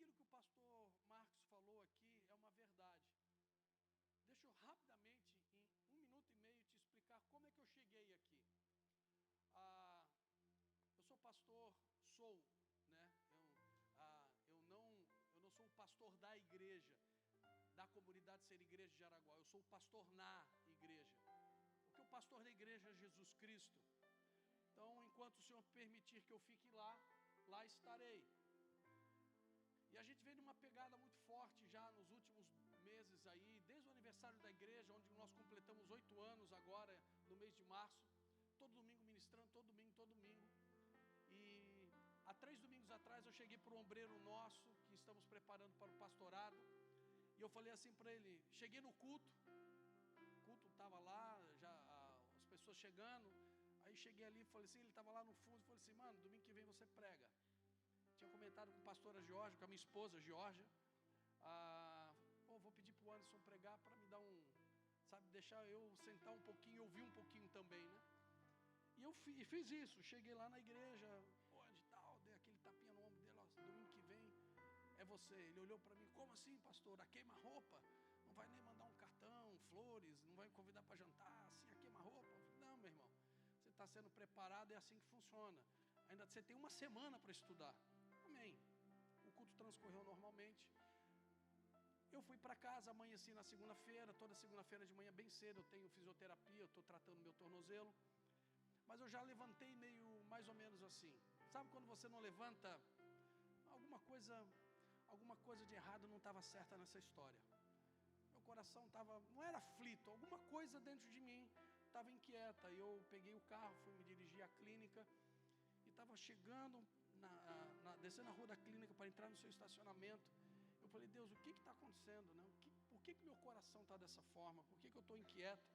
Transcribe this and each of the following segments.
aquilo que o pastor Marcos falou aqui é uma verdade. Deixa eu rapidamente, em 1 minuto e meio, te explicar como é que eu cheguei aqui. Eu sou pastor, né? Eu não sou o pastor da igreja, da comunidade Ser Igreja de Jaraguá. Eu sou o pastor na igreja, porque o pastor da igreja é Jesus Cristo. Então, enquanto o Senhor permitir que eu fique lá estarei. E a gente vem numa pegada muito forte já nos últimos meses aí, desde o aniversário da igreja, onde nós completamos 8 anos agora, no mês de março, todo domingo ministrando, todo domingo. E há 3 domingos atrás eu cheguei para o ombreiro nosso, que estamos preparando para o pastorado, e eu falei assim para ele, cheguei no culto, o culto estava lá, já as pessoas chegando, aí cheguei ali, falei assim, ele estava lá no fundo, falei assim, mano, domingo que vem você prega. Tinha comentado com a pastora Georgia, com a minha esposa Georgia, vou pedir para o Anderson pregar para me dar deixar eu sentar um pouquinho, ouvir um pouquinho também, né? E eu fiz isso, cheguei lá na igreja, onde tal, dei aquele tapinha no ombro dele, ó, domingo que vem é você. Ele olhou para mim, como assim, pastor? A queima-roupa? Não vai nem mandar um cartão, flores, não vai me convidar para jantar, assim, a queima-roupa? Não, meu irmão, você está sendo preparado, é assim que funciona. Ainda você tem 1 semana para estudar. Amém. O culto transcorreu normalmente. Eu fui para casa, amanheci na segunda-feira, toda segunda-feira de manhã bem cedo, eu tenho fisioterapia, eu estou tratando meu tornozelo. Mas eu já levantei meio mais ou menos assim. Sabe quando você não levanta? Alguma coisa de errado não estava certa nessa história. Meu coração não era aflito, alguma coisa dentro de mim estava inquieta. E eu peguei o carro, fui me dirigir à clínica e estava chegando, descendo a rua da clínica para entrar no seu estacionamento. Eu falei, Deus, o que está acontecendo, né? Por que meu coração está dessa forma? Por que eu estou inquieto?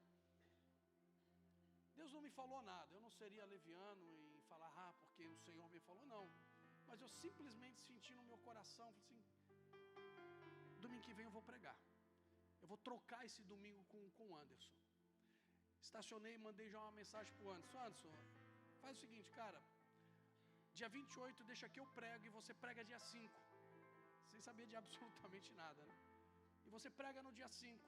Deus não me falou nada, eu não seria leviano em falar, porque o Senhor me falou, não. Mas eu simplesmente senti no meu coração, falei assim, domingo que vem eu vou pregar. Eu vou trocar esse domingo com o Anderson. Estacionei e mandei já uma mensagem para o Anderson. Anderson, faz o seguinte, cara, dia 28 deixa que eu prego e você prega dia 5. Sem saber de absolutamente nada, né? E você prega no dia 5.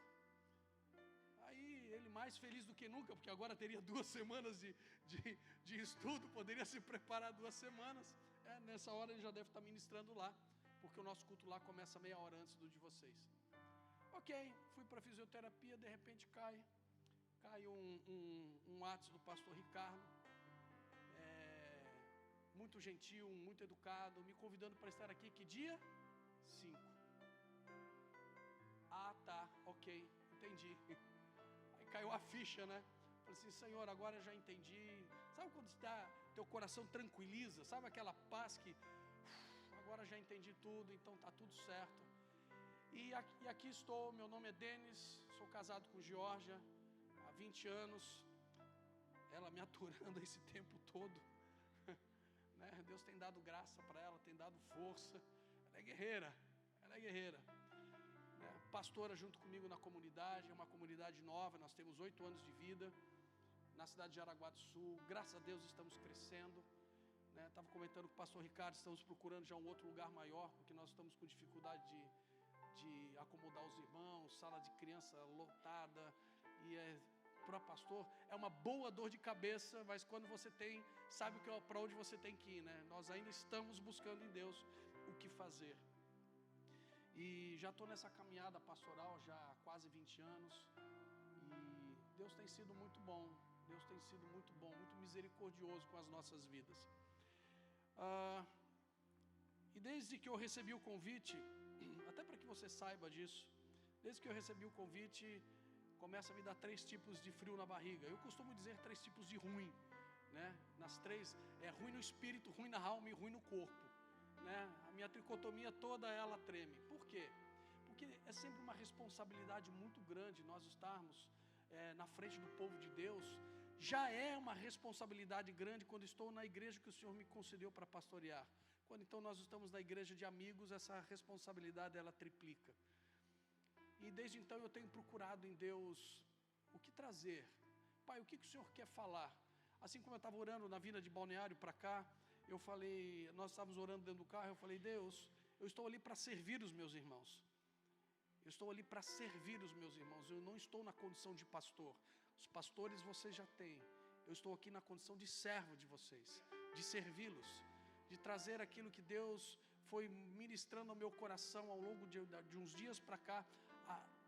Aí ele mais feliz do que nunca, porque agora teria 2 semanas de estudo, poderia se preparar 2 semanas. Nessa hora ele já deve estar ministrando lá, porque o nosso culto lá começa meia hora antes do de vocês. Ok, fui para a fisioterapia, de repente cai um WhatsApp do pastor Ricardo, muito gentil, muito educado, me convidando para estar aqui, que dia? 5. Tá, ok, entendi. Aí caiu a ficha, né? Falei assim, Senhor, agora eu já entendi. Sabe quando teu coração tranquiliza? Sabe aquela paz que agora já entendi tudo, então tá tudo certo. E aqui estou, meu nome é Denis, sou casado com Georgia há 20 anos. Ela me aturando esse tempo todo, né? Deus tem dado graça para ela, tem dado força. Ela é guerreira. Pastora junto comigo na comunidade, é uma comunidade nova, nós temos 8 anos de vida, na cidade de Jaraguá do Sul, graças a Deus estamos crescendo, né? Estava comentando com o pastor Ricardo, estamos procurando já um outro lugar maior, porque nós estamos com dificuldade de acomodar os irmãos, sala de criança lotada, e para pastor é uma boa dor de cabeça, mas quando você sabe para onde você tem que ir, né? Nós ainda estamos buscando em Deus o que fazer. E já estou nessa caminhada pastoral já há quase 20 anos. E Deus tem sido muito bom. Deus tem sido muito bom, muito misericordioso com as nossas vidas. E desde que eu recebi o convite, até para que você saiba disso, desde que eu recebi o convite, começa a me dar 3 tipos de frio na barriga. Eu costumo dizer 3 tipos de ruim, né? Nas 3, ruim no espírito, ruim na alma e ruim no corpo. Né? A minha tricotomia toda ela treme. Por quê? Porque é sempre uma responsabilidade muito grande nós estarmos na frente do povo de Deus. Já é uma responsabilidade grande quando estou na igreja que o Senhor me concedeu para pastorear. Quando então nós estamos na igreja de amigos, essa responsabilidade ela triplica. E desde então eu tenho procurado em Deus o que trazer. Pai, o que o Senhor quer falar? Assim como eu estava orando na vinda de Balneário para cá, eu falei, nós estávamos orando dentro do carro, eu falei, Deus, Eu estou ali para servir os meus irmãos. Eu estou ali para servir os meus irmãos. Eu não estou na condição de pastor. Os pastores vocês já têm. Eu estou aqui na condição de servo de vocês, de servi-los, de trazer aquilo que Deus foi ministrando ao meu coração ao longo de uns dias para cá,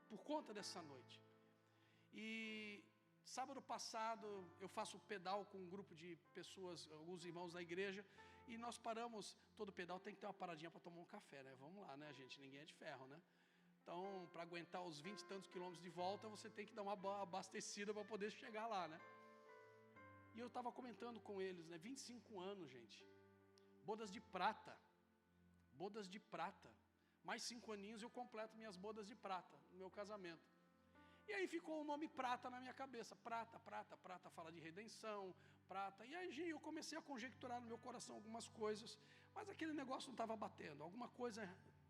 por conta dessa noite. E sábado passado eu faço pedal com um grupo de pessoas, alguns irmãos da igreja, e nós paramos. Todo pedal tem que ter uma paradinha para tomar um café, né? Vamos lá, né, gente? Ninguém é de ferro, né? Então, para aguentar os 20 e tantos quilômetros de volta, você tem que dar uma abastecida para poder chegar lá, né? E eu estava comentando com eles, né? 25 anos, gente. Bodas de prata. Bodas de prata. Mais 5 aninhos eu completo minhas bodas de prata no meu casamento. E aí ficou o nome prata na minha cabeça. Prata, prata, prata fala de redenção, prata. E aí eu comecei a conjecturar no meu coração algumas coisas, mas aquele negócio não estava batendo, alguma coisa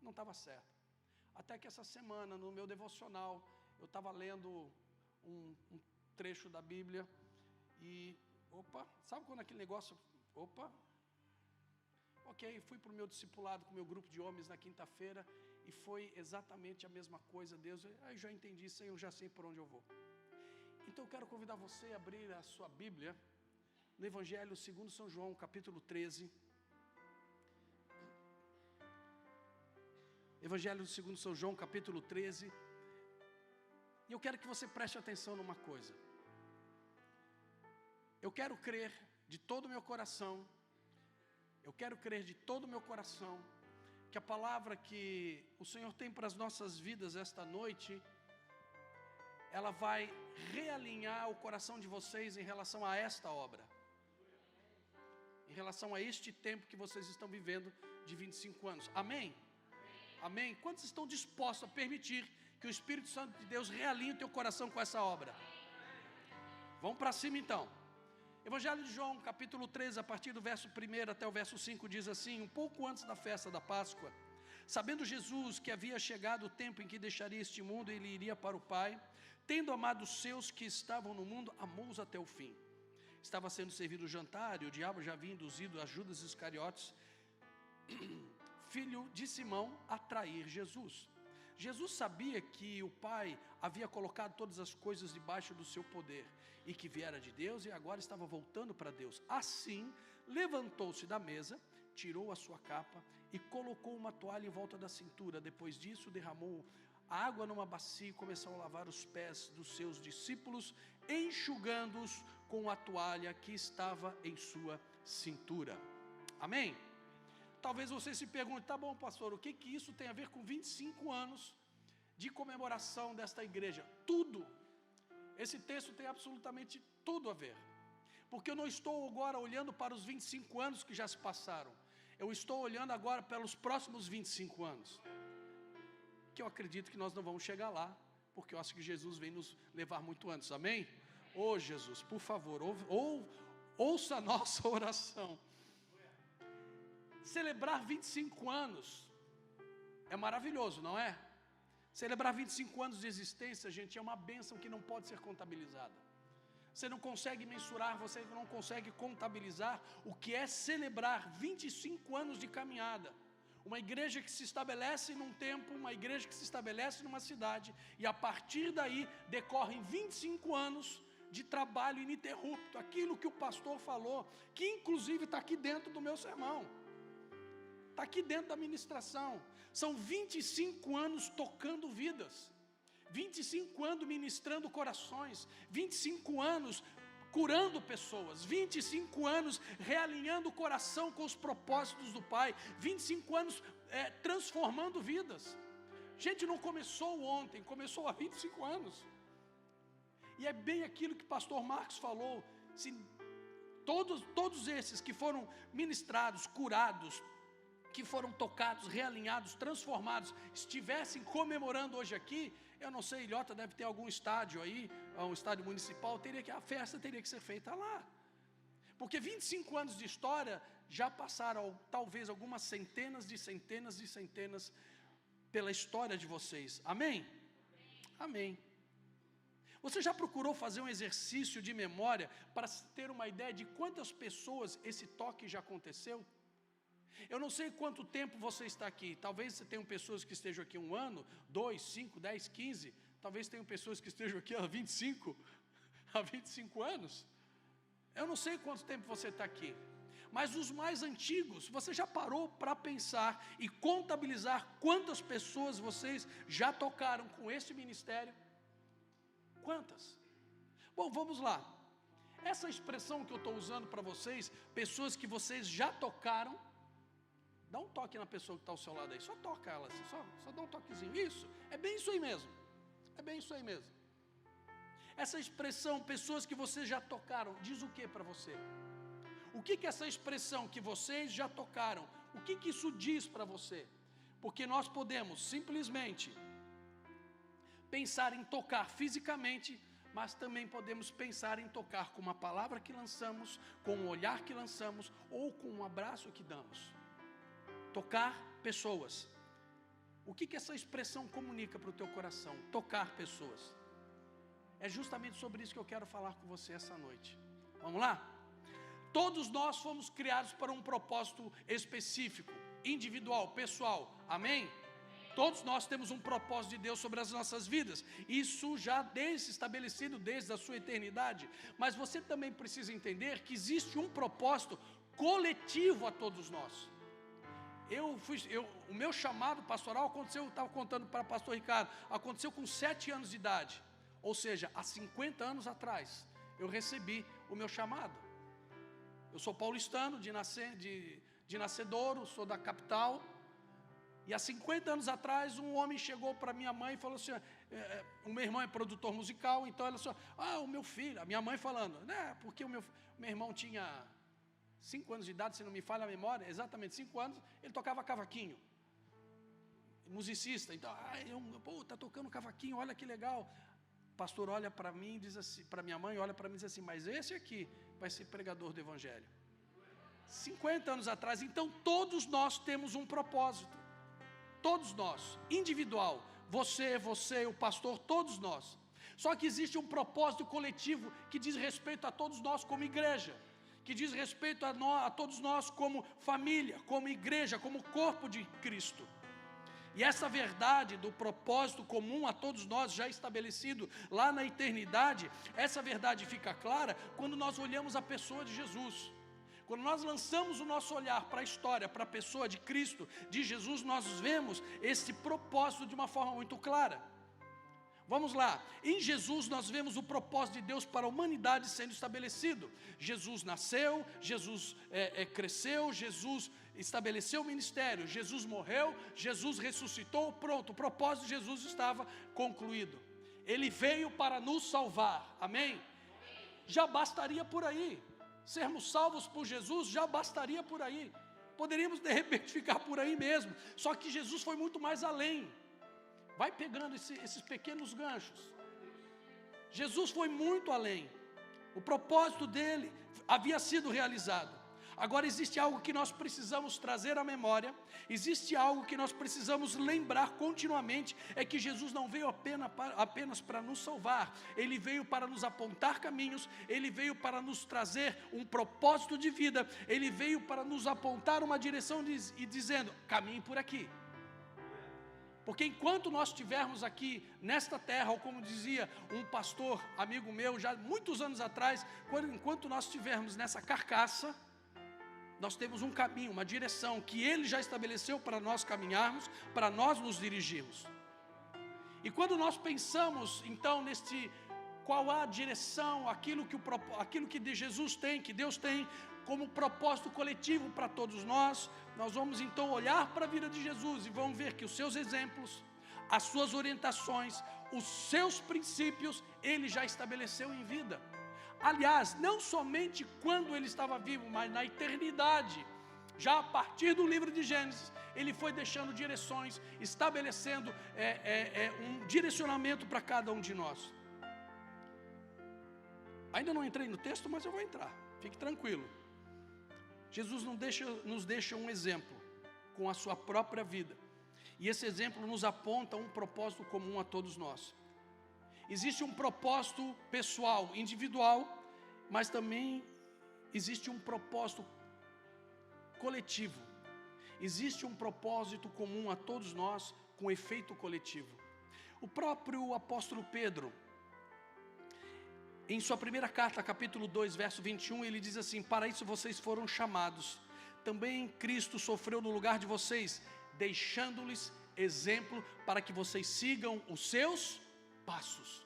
não estava certa. Até que essa semana, no meu devocional, eu estava lendo um trecho da Bíblia e, sabe quando aquele negócio, ok, fui para o meu discipulado com o meu grupo de homens na quinta-feira e foi exatamente a mesma coisa. Deus, aí já entendi, Senhor, eu já sei por onde eu vou. Então eu quero convidar você a abrir a sua Bíblia no Evangelho segundo São João, capítulo 13. Evangelho segundo São João, capítulo 13. E eu quero que você preste atenção numa coisa. Eu quero crer de todo o meu coração, eu quero crer de todo o meu coração, que a palavra que o Senhor tem para as nossas vidas esta noite, ela vai realinhar o coração de vocês em relação a esta obra, em relação a este tempo que vocês estão vivendo de 25 anos. Amém? Amém? Quantos estão dispostos a permitir que o Espírito Santo de Deus realinhe o teu coração com essa obra? Vamos para cima então. Evangelho de João, capítulo 13, a partir do verso 1 até o verso 5, diz assim: um pouco antes da festa da Páscoa, sabendo Jesus que havia chegado o tempo em que deixaria este mundo e ele iria para o Pai, tendo amado os seus que estavam no mundo, amou-os até o fim. Estava sendo servido o jantar e o diabo já havia induzido a Judas Iscariotes, filho de Simão, a trair Jesus. Jesus sabia que o Pai havia colocado todas as coisas debaixo do seu poder e que viera de Deus e agora estava voltando para Deus. Assim, levantou-se da mesa, tirou a sua capa e colocou uma toalha em volta da cintura. Depois disso, derramou água numa bacia e começou a lavar os pés dos seus discípulos, enxugando-os com a toalha que estava em sua cintura. Amém? Talvez você se pergunte: tá bom, pastor, o que isso tem a ver com 25 anos de comemoração desta igreja? Tudo. Esse texto tem absolutamente tudo a ver. Porque eu não estou agora olhando para os 25 anos que já se passaram. Eu estou olhando agora pelos próximos 25 anos. Que eu acredito que nós não vamos chegar lá, porque eu acho que Jesus vem nos levar muito antes. Amém? Ô Jesus, por favor, ouça a nossa oração. Celebrar 25 anos é maravilhoso, não é? Celebrar 25 anos de existência, gente, é uma bênção que não pode ser contabilizada. Você não consegue mensurar, você não consegue contabilizar o que é celebrar 25 anos de caminhada. Uma igreja que se estabelece num tempo, uma igreja que se estabelece numa cidade, e a partir daí decorrem 25 anos de trabalho ininterrupto. Aquilo que o pastor falou, que inclusive está aqui dentro do meu sermão. Está aqui dentro da ministração. São 25 anos tocando vidas, 25 anos ministrando corações, 25 anos curando pessoas, 25 anos realinhando o coração com os propósitos do Pai, 25 anos transformando vidas. Gente, não começou ontem, começou há 25 anos. E é bem aquilo que o pastor Marcos falou: se todos esses que foram ministrados, curados, que foram tocados, realinhados, transformados, estivessem comemorando hoje aqui, eu não sei, Ilhota deve ter algum estádio aí, um estádio municipal, a festa teria que ser feita lá. Porque 25 anos de história já passaram talvez algumas centenas pela história de vocês. Amém? Amém. Você já procurou fazer um exercício de memória para ter uma ideia de quantas pessoas esse toque já aconteceu? Eu não sei quanto tempo você está aqui. Talvez você tenha pessoas que estejam aqui 1 ano, 2, 5, 10, 15. Talvez tenham pessoas que estejam aqui há 25 anos. Eu não sei quanto tempo você está aqui. Mas os mais antigos, você já parou para pensar e contabilizar quantas pessoas vocês já tocaram com esse ministério? Quantas? Bom, vamos lá. Essa expressão que eu estou usando para vocês, pessoas que vocês já tocaram, dá um toque na pessoa que está ao seu lado aí, só toca ela, assim, só dá um toquezinho. Isso, é bem isso aí mesmo. É bem isso aí mesmo. Essa expressão, pessoas que vocês já tocaram, diz o que para você? O que essa expressão que vocês já tocaram, o que isso diz para você? Porque nós podemos simplesmente pensar em tocar fisicamente, mas também podemos pensar em tocar com uma palavra que lançamos, com um olhar que lançamos, ou com um abraço que damos. Tocar pessoas. O que essa expressão comunica para o teu coração? Tocar pessoas. É justamente sobre isso que eu quero falar com você essa noite. Vamos lá? Todos nós fomos criados para um propósito específico, individual, pessoal. Amém? Todos nós temos um propósito de Deus sobre as nossas vidas. Isso já estabelecido desde a sua eternidade. Mas você também precisa entender que existe um propósito coletivo a todos nós. O meu chamado pastoral aconteceu, eu estava contando para o pastor Ricardo, aconteceu com 7 anos de idade. Ou seja, há 50 anos atrás, eu recebi o meu chamado. Eu sou paulistano, de nascedouro, sou da capital. E há 50 anos atrás, um homem chegou para minha mãe e falou assim, o meu irmão é produtor musical, então ela falou, o meu filho, a minha mãe falando, né, porque o meu irmão tinha 5 anos de idade, se não me falha a memória, exatamente 5 anos, ele tocava cavaquinho, musicista, então, está tocando cavaquinho, olha que legal. O pastor olha para mim e diz assim, para minha mãe, olha para mim e diz assim, mas esse aqui vai ser pregador do evangelho. 50 anos atrás, então todos nós temos um propósito. Todos nós, individual, você, o pastor, todos nós. Só que existe um propósito coletivo que diz respeito a todos nós como igreja, que diz respeito a todos nós como família, como igreja, como corpo de Cristo. E essa verdade do propósito comum a todos nós, já estabelecido lá na eternidade, essa verdade fica clara quando nós olhamos a pessoa de Jesus. Quando nós lançamos o nosso olhar para a história, para a pessoa de Cristo, de Jesus, nós vemos esse propósito de uma forma muito clara. Vamos lá, em Jesus nós vemos o propósito de Deus para a humanidade sendo estabelecido. Jesus nasceu, Jesus cresceu, Jesus estabeleceu o ministério, Jesus morreu, Jesus ressuscitou, pronto, o propósito de Jesus estava concluído. Ele veio para nos salvar, amém? Já bastaria por aí. Sermos salvos por Jesus já bastaria por aí. Poderíamos de repente ficar por aí mesmo. Só que Jesus foi muito mais além. Vai pegando esses pequenos ganchos. Jesus foi muito além. O propósito dele havia sido realizado. Agora existe algo que nós precisamos trazer à memória, existe algo que nós precisamos lembrar continuamente, é que Jesus não veio apenas para nos salvar, Ele veio para nos apontar caminhos, Ele veio para nos trazer um propósito de vida, Ele veio para nos apontar uma direção e dizendo, caminhe por aqui. Porque enquanto nós estivermos aqui nesta terra, ou como dizia um pastor amigo meu, já muitos anos atrás, enquanto nós estivermos nessa carcaça, nós temos um caminho, uma direção que Ele já estabeleceu para nós caminharmos, para nós nos dirigirmos. E quando nós pensamos então qual a direção, aquilo que de Jesus tem, que Deus tem como propósito coletivo para todos nós vamos então olhar para a vida de Jesus e vamos ver que os seus exemplos, as suas orientações, os seus princípios, Ele já estabeleceu em vida. Aliás, não somente quando Ele estava vivo, mas na eternidade, já a partir do livro de Gênesis, Ele foi deixando direções, estabelecendo um direcionamento para cada um de nós. Ainda não entrei no texto, mas eu vou entrar, fique tranquilo. Jesus nos deixa um exemplo com a sua própria vida, e esse exemplo nos aponta um propósito comum a todos nós. Existe um propósito pessoal, individual, mas também existe um propósito coletivo. existe um propósito comum a todos nós com efeito coletivo. O próprio apóstolo Pedro, em sua primeira carta, capítulo 2, verso 21, ele diz assim: para isso vocês foram chamados, também Cristo sofreu no lugar de vocês, deixando-lhes exemplo para que vocês sigam os seus passos.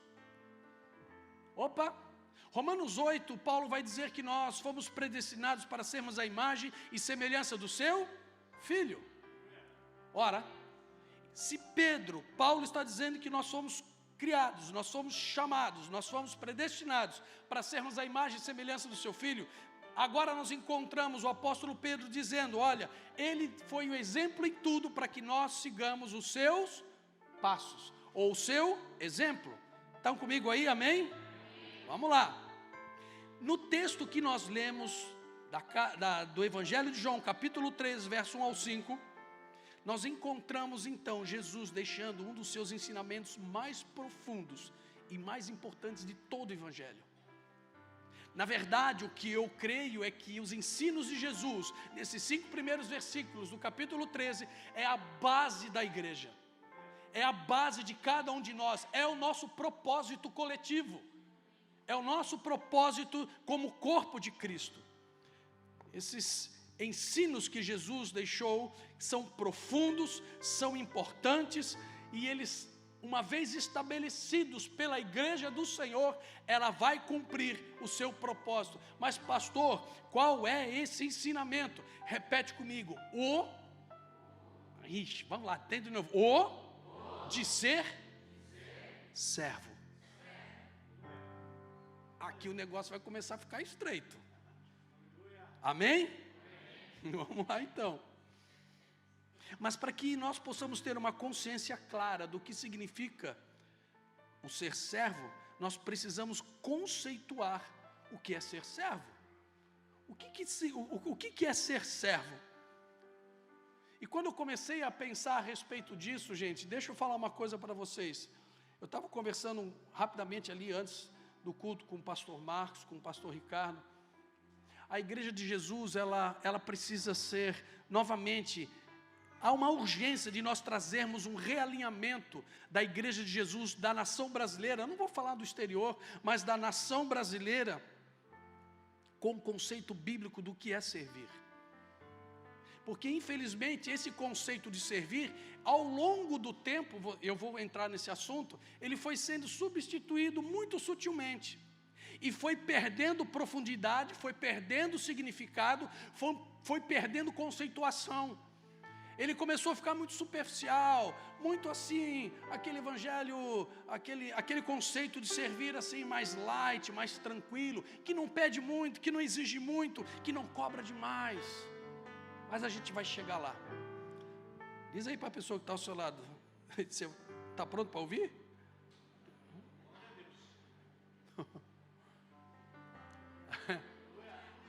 Opa! Romanos 8, Paulo vai dizer que nós fomos predestinados para sermos a imagem e semelhança do seu Filho. Ora, se Paulo está dizendo que nós somos criados, nós somos chamados, nós fomos predestinados para sermos a imagem e semelhança do seu Filho, agora nós encontramos o apóstolo Pedro dizendo: olha, ele foi o exemplo em tudo para que nós sigamos os seus passos, ou o seu exemplo. Estão comigo aí, amém? Vamos lá. No texto que nós lemos do Evangelho de João, capítulo 3, verso 1 ao 5, nós encontramos então Jesus deixando um dos seus ensinamentos mais profundos e mais importantes de todo o Evangelho. Na verdade, o que eu creio é que os ensinos de Jesus, nesses 5 primeiros versículos do capítulo 13, é a base da igreja, é a base de cada um de nós, é o nosso propósito coletivo, é o nosso propósito como corpo de Cristo. Esses ensinos que Jesus deixou são profundos, são importantes, e eles, uma vez estabelecidos pela igreja do Senhor, ela vai cumprir o seu propósito. Mas pastor, qual é esse ensinamento? Repete comigo: vamos lá, tenta de novo. De ser servo. Aqui o negócio vai começar a ficar estreito. Amém? Vamos lá então. Mas para que nós possamos ter uma consciência clara do que significa o ser servo, nós precisamos conceituar o que é ser servo. O que é ser servo? E quando eu comecei a pensar a respeito disso, gente, deixa eu falar uma coisa para vocês. Eu estava conversando rapidamente ali antes do culto com o pastor Marcos, com o pastor Ricardo. A igreja de Jesus, ela precisa ser, novamente, há uma urgência de nós trazermos um realinhamento da igreja de Jesus, da nação brasileira, eu não vou falar do exterior, mas da nação brasileira, com o conceito bíblico do que é servir. Porque infelizmente esse conceito de servir, ao longo do tempo, eu vou entrar nesse assunto, ele foi sendo substituído muito sutilmente. E foi perdendo profundidade, foi perdendo significado, foi perdendo conceituação. Ele começou a ficar muito superficial, muito assim, aquele evangelho, aquele conceito de servir assim mais light, mais tranquilo, que não pede muito, que não exige muito, que não cobra demais. Mas a gente vai chegar lá. Diz aí para a pessoa que está ao seu lado, você está pronto para ouvir?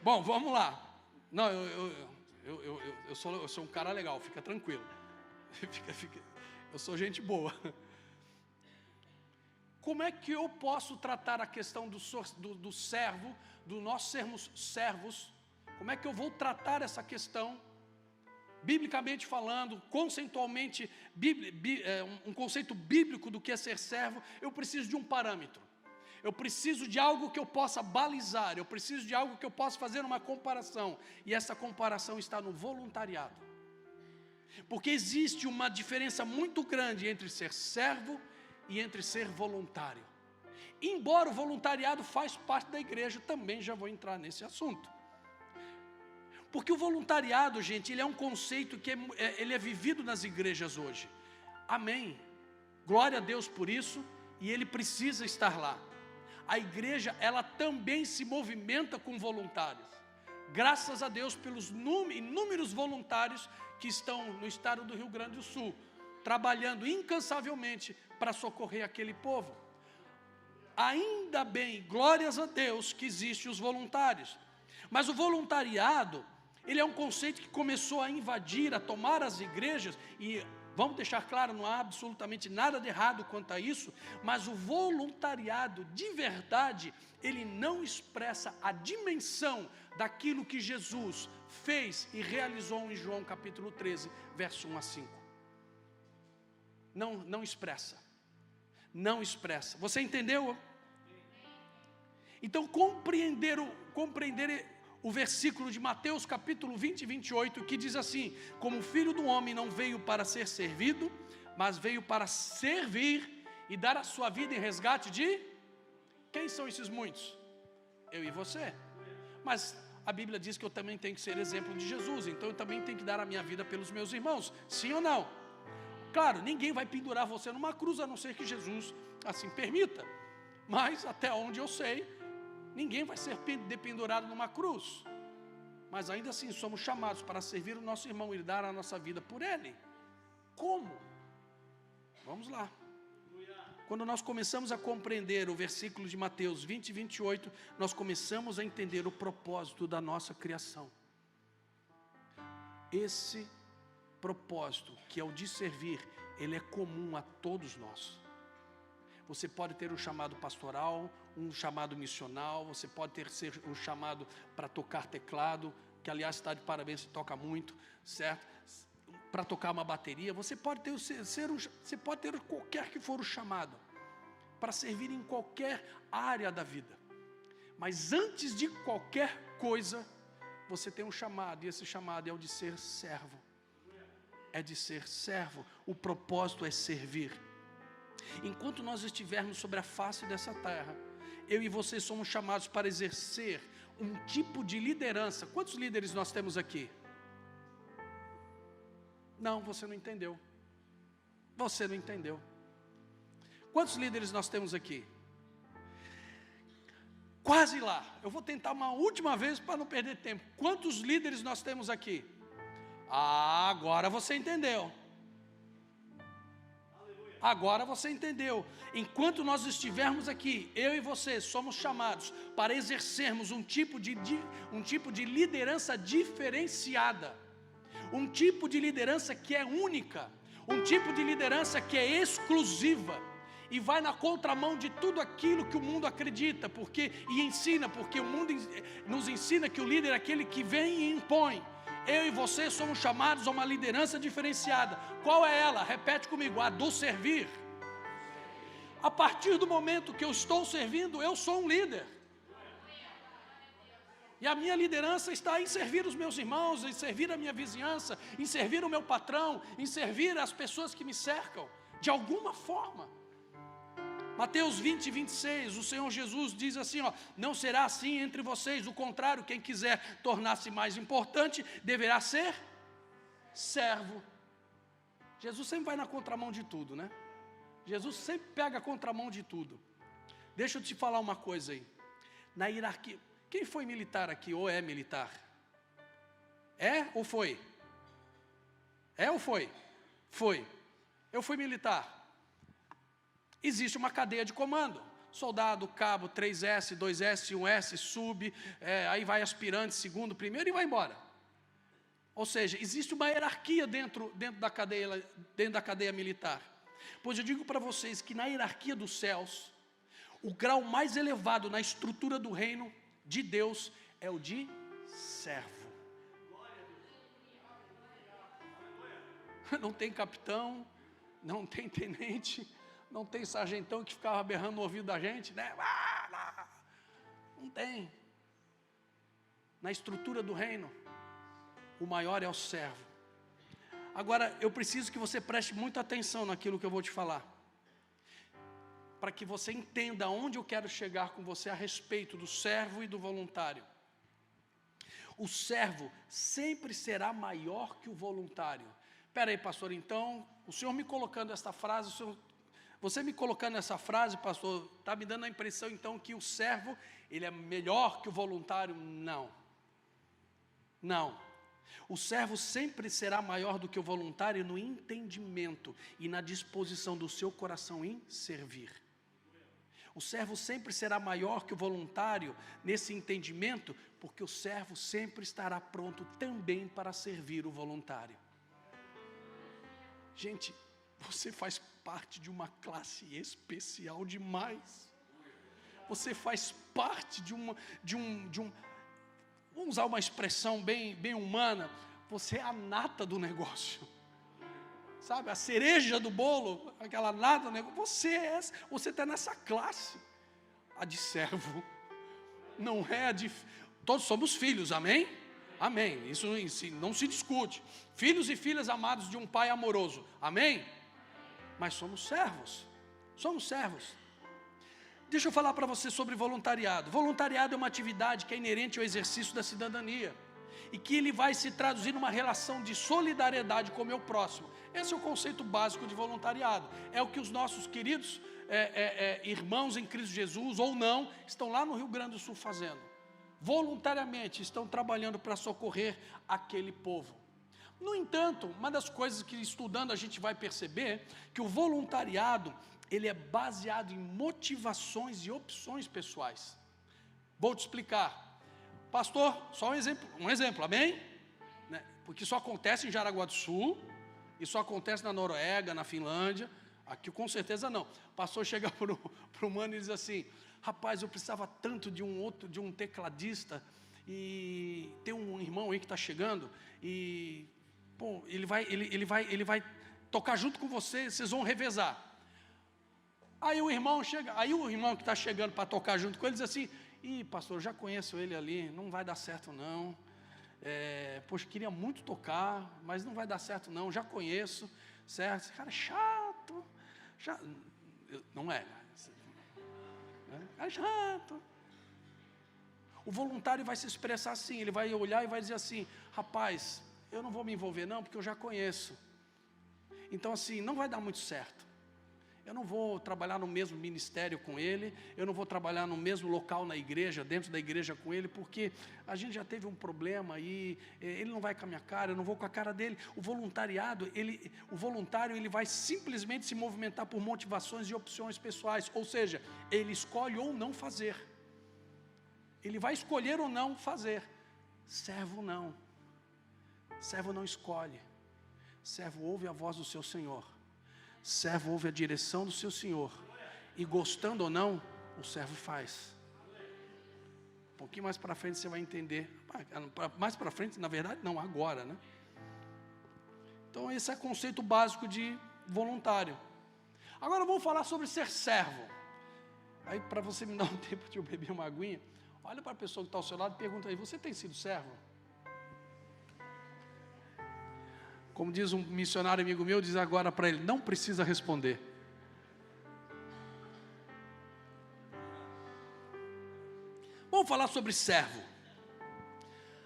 Bom, vamos lá. Não, eu sou um cara legal, fica tranquilo. Eu sou gente boa. Como é que eu posso tratar a questão do servo, do nós sermos servos? Como é que eu vou tratar essa questão? Biblicamente falando, conceitualmente, um conceito bíblico do que é ser servo, eu preciso de um parâmetro. Eu preciso de algo que eu possa balizar, eu preciso de algo que eu possa fazer uma comparação, e essa comparação está no voluntariado. Porque existe uma diferença muito grande entre ser servo e entre ser voluntário. Embora o voluntariado faz parte da igreja, também já vou entrar nesse assunto. Porque o voluntariado, gente, ele é um conceito que ele é vivido nas igrejas hoje. Amém. Glória a Deus por isso, e ele precisa estar lá. A igreja, ela também se movimenta com voluntários. Graças a Deus pelos inúmeros voluntários que estão no estado do Rio Grande do Sul, trabalhando incansavelmente para socorrer aquele povo. Ainda bem, glórias a Deus que existem os voluntários. Mas o voluntariado, ele é um conceito que começou a invadir, a tomar as igrejas, e Vamos deixar claro, não há absolutamente nada de errado quanto a isso, mas o voluntariado de verdade, ele não expressa a dimensão daquilo que Jesus fez e realizou em João capítulo 13, verso 1 a 5. Não expressa. Não expressa. Você entendeu? Então compreender o versículo de Mateus capítulo 20 e 28, que diz assim: como o Filho do Homem não veio para ser servido, mas veio para servir e dar a sua vida em resgate de... Quem são esses muitos? Eu e você. Mas a Bíblia diz que eu também tenho que ser exemplo de Jesus, então eu também tenho que dar a minha vida pelos meus irmãos, sim ou não? Claro, ninguém vai pendurar você numa cruz, a não ser que Jesus assim permita, mas até onde eu sei, ninguém vai ser dependurado numa cruz, mas ainda assim somos chamados para servir o nosso irmão e dar a nossa vida por ele. Como? Vamos lá. Quando nós começamos a compreender o versículo de Mateus 20 e 28, nós começamos a entender o propósito da nossa criação. Esse propósito, que é o de servir, ele é comum a todos nós. Você pode ter um chamado pastoral, um chamado missional, você pode ter um chamado para tocar teclado, que aliás está de parabéns, toca muito, certo? Para tocar uma bateria, você pode ter qualquer que for o chamado, para servir em qualquer área da vida. Mas antes de qualquer coisa, você tem um chamado, e esse chamado é o de ser servo. É de ser servo, o propósito é servir. Enquanto nós estivermos sobre a face dessa terra, eu e você somos chamados para exercer um tipo de liderança. Quantos líderes nós temos aqui? Não, você não entendeu. Você não entendeu. Quantos líderes nós temos aqui? Quase lá. Eu vou tentar uma última vez para não perder tempo. Quantos líderes nós temos aqui? Ah, agora você entendeu. Agora você entendeu. Enquanto nós estivermos aqui, eu e você somos chamados para exercermos um tipo de liderança diferenciada, um tipo de liderança que é única, um tipo de liderança que é exclusiva e vai na contramão de tudo aquilo que o mundo acredita, porque o mundo nos ensina que o líder é aquele que vem e impõe. Eu e você somos chamados a uma liderança diferenciada. Qual é ela? Repete comigo: a do servir. A partir do momento que eu estou servindo, eu sou um líder. E a minha liderança está em servir os meus irmãos, em servir a minha vizinhança, em servir o meu patrão, em servir as pessoas que me cercam, de alguma forma. Mateus 20 e 26, o Senhor Jesus diz assim, não será assim entre vocês, o contrário, quem quiser tornar-se mais importante, deverá ser servo. Jesus sempre vai na contramão de tudo, né? Jesus sempre pega a contramão de tudo. Deixa eu te falar uma coisa aí, na hierarquia, quem foi militar aqui, ou é militar? É ou foi? É ou foi? Foi. Eu fui militar. Existe uma cadeia de comando, soldado, cabo, 3S, 2S, 1S, sub, aí vai aspirante, segundo, primeiro e vai embora. Ou seja, existe uma hierarquia dentro da cadeia militar. Pois eu digo para vocês que na hierarquia dos céus, o grau mais elevado na estrutura do reino de Deus é o de servo. Não tem capitão, não tem tenente, não tem sargentão que ficava berrando no ouvido da gente, né? Não tem. Na estrutura do reino, o maior é o servo. Agora, eu preciso que você preste muita atenção naquilo que eu vou te falar, para que você entenda aonde eu quero chegar com você a respeito do servo e do voluntário. O servo sempre será maior que o voluntário. Espera aí, pastor, então, o senhor me colocando esta frase, você me colocando essa frase, pastor, está me dando a impressão então que o servo, ele é melhor que o voluntário? Não. Não. O servo sempre será maior do que o voluntário no entendimento e na disposição do seu coração em servir. O servo sempre será maior que o voluntário nesse entendimento, porque o servo sempre estará pronto também para servir o voluntário. Gente, você faz parte de uma classe especial demais. Você faz parte de um, vamos usar uma expressão bem humana, você é a nata do negócio. Sabe, a cereja do bolo, aquela nata do negócio, você está nessa classe. A de servo, não é a de... Todos somos filhos, amém? Amém, isso não se discute. Filhos e filhas amados de um pai amoroso, amém? Mas somos servos. Deixa eu falar para você sobre voluntariado. Voluntariado é uma atividade que é inerente ao exercício da cidadania e que ele vai se traduzir numa relação de solidariedade com o meu próximo. Esse é o conceito básico de voluntariado. É o que os nossos queridos irmãos em Cristo Jesus, ou não, estão lá no Rio Grande do Sul fazendo. Voluntariamente estão trabalhando para socorrer aquele povo. No entanto, uma das coisas que estudando a gente vai perceber, que o voluntariado, ele é baseado em motivações e opções pessoais. Vou te explicar. Pastor, só um exemplo, amém? Né? Porque isso acontece em Jaraguá do Sul, isso acontece na Noruega, na Finlândia, aqui com certeza não. O pastor chega para o mano e diz assim, rapaz, eu precisava tanto de um tecladista, e tem um irmão aí que está chegando, e pô, ele vai tocar junto com você, vocês vão revezar. Aí o irmão que está chegando para tocar junto com ele diz assim, pastor, eu já conheço ele ali, não vai dar certo não. Poxa, queria muito tocar, mas não vai dar certo não, já conheço, certo? Esse cara é chato, não é? É chato. O voluntário vai se expressar assim, ele vai olhar e vai dizer assim, rapaz, eu não vou me envolver não, porque eu já conheço. Então assim, não vai dar muito certo. Eu não vou trabalhar no mesmo ministério com ele, eu não vou trabalhar no mesmo local na igreja, dentro da igreja com ele, porque a gente já teve um problema e ele não vai com a minha cara, eu não vou com a cara dele. O voluntário, ele vai simplesmente se movimentar por motivações e opções pessoais, ou seja, ele escolhe ou não fazer. Ele vai escolher ou não fazer. Servo não escolhe. Servo ouve a voz do seu Senhor. Servo ouve a direção do seu Senhor, e gostando ou não, o servo faz. Um pouquinho mais para frente você vai entender. Mais para frente, na verdade não, agora, né? Então esse é o conceito básico de voluntário. Agora vamos falar sobre ser servo. Aí para você me dar um tempo de eu beber uma aguinha, olha para a pessoa que está ao seu lado e pergunta aí, você tem sido servo? Como diz um missionário amigo meu, diz agora para ele, não precisa responder. Vamos falar sobre servo.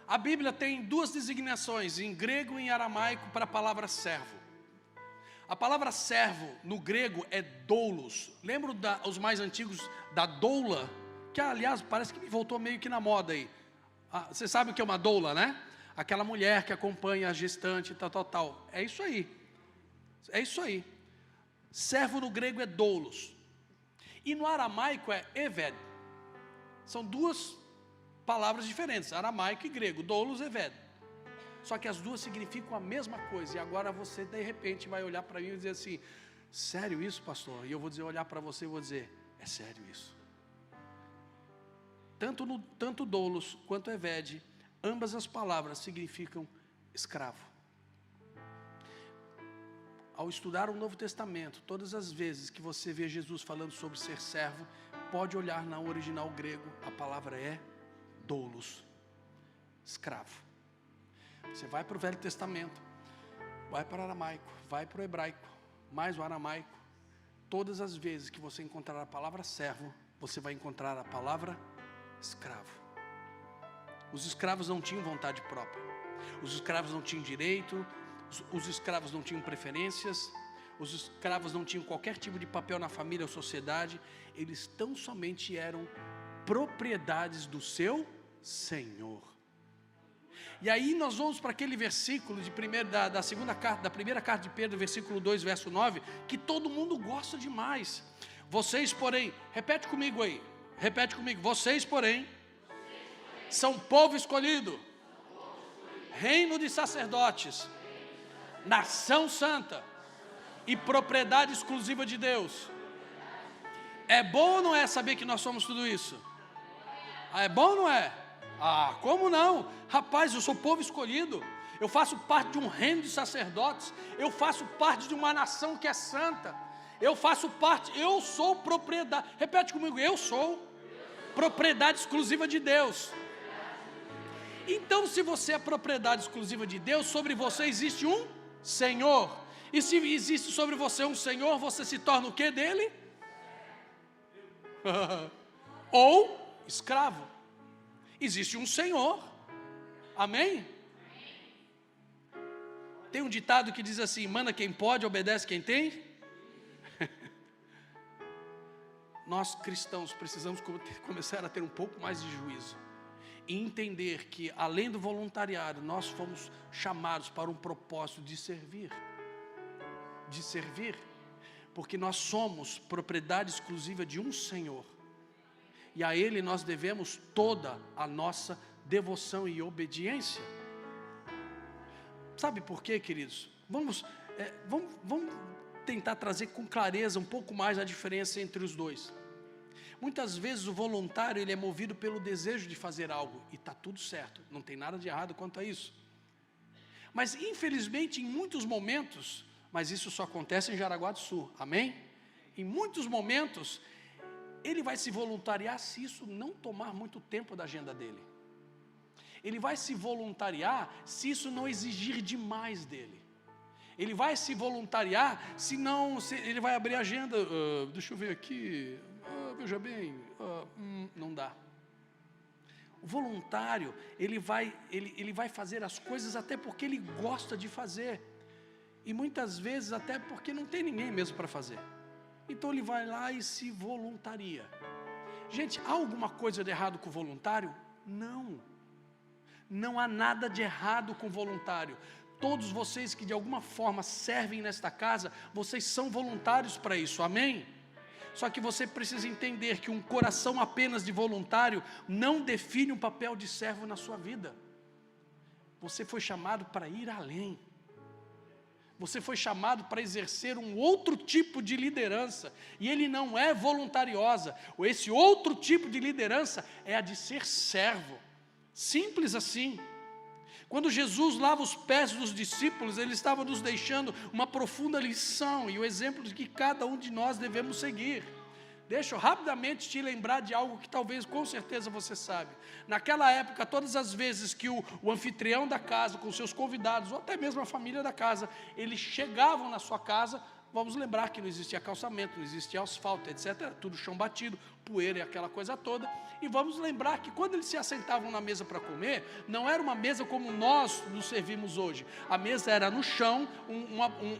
A Bíblia tem duas designações, em grego e em aramaico, para a palavra servo. A palavra servo, no grego, é doulos. Lembra os mais antigos da doula? Que, aliás, parece que me voltou meio que na moda aí. Você sabe o que é uma doula, né? Aquela mulher que acompanha a gestante, tal. É isso aí. Servo no grego é doulos. E no aramaico é eved. São duas palavras diferentes, aramaico e grego, doulos e eved. Só que as duas significam a mesma coisa. E agora você, de repente, vai olhar para mim e dizer assim, sério isso, pastor? E eu vou olhar para você e vou dizer, é sério isso. Tanto doulos quanto eved, ambas as palavras significam escravo. Ao estudar o Novo Testamento, todas as vezes que você vê Jesus falando sobre ser servo, pode olhar no original grego, a palavra é doulos, escravo. Você vai para o Velho Testamento, vai para o aramaico, vai para o hebraico, mais o aramaico, todas as vezes que você encontrar a palavra servo, você vai encontrar a palavra escravo. Os escravos não tinham vontade própria, os escravos não tinham direito, os escravos não tinham preferências, os escravos não tinham qualquer tipo de papel na família ou sociedade, eles tão somente eram propriedades do seu Senhor. E aí nós vamos para aquele versículo da primeira carta de Pedro, versículo 2, verso 9, que todo mundo gosta demais. Vocês, porém, repete comigo, vocês, porém, são povo escolhido, reino de sacerdotes, nação santa, e propriedade exclusiva de Deus. É bom ou não é saber que nós somos tudo isso? É bom ou não é? Como não? Rapaz, eu sou povo escolhido. Eu faço parte de um reino de sacerdotes. Eu faço parte de uma nação que é santa. Eu sou propriedade. Repete comigo, eu sou propriedade exclusiva de Deus. Então, se você é propriedade exclusiva de Deus, sobre você existe um Senhor. E se existe sobre você um Senhor, você se torna o que dele? Ou escravo. Existe um Senhor. Amém? Tem um ditado que diz assim: manda quem pode, obedece quem tem. Nós cristãos precisamos começar a ter um pouco mais de juízo e entender que, além do voluntariado, nós fomos chamados para um propósito de servir, porque nós somos propriedade exclusiva de um Senhor, e a Ele nós devemos toda a nossa devoção e obediência. Sabe por quê, queridos? Vamos tentar trazer com clareza um pouco mais a diferença entre os dois. Muitas vezes o voluntário, ele é movido pelo desejo de fazer algo, e está tudo certo, não tem nada de errado quanto a isso. Mas infelizmente em muitos momentos, mas isso só acontece em Jaraguá do Sul, amém? Em muitos momentos, ele vai se voluntariar se isso não tomar muito tempo da agenda dele. Ele vai se voluntariar se isso não exigir demais dele. Ele vai se voluntariar se ele vai abrir a agenda, deixa eu ver aqui, veja bem, não dá. O voluntário, ele vai fazer as coisas até porque ele gosta de fazer, e muitas vezes até porque não tem ninguém mesmo para fazer. Então ele vai lá e se voluntaria. Gente, há alguma coisa de errado com o voluntário? Não há nada de errado com o voluntário. Todos vocês que de alguma forma servem nesta casa, vocês são voluntários para isso, amém? Só que você precisa entender que um coração apenas de voluntário não define um papel de servo na sua vida. Você foi chamado para ir além. Você foi chamado para exercer um outro tipo de liderança, e ele não é voluntariosa. Esse outro tipo de liderança é a de ser servo. Simples assim. Quando Jesus lava os pés dos discípulos, ele estava nos deixando uma profunda lição e o exemplo de que cada um de nós devemos seguir. Deixa eu rapidamente te lembrar de algo que talvez, com certeza você sabe. Naquela época, todas as vezes que o anfitrião da casa, com seus convidados, ou até mesmo a família da casa, eles chegavam na sua casa, vamos lembrar que não existia calçamento, não existia asfalto, etc. Tudo chão batido, poeira e aquela coisa toda. E vamos lembrar que quando eles se assentavam na mesa para comer, não era uma mesa como nós nos servimos hoje. A mesa era no chão,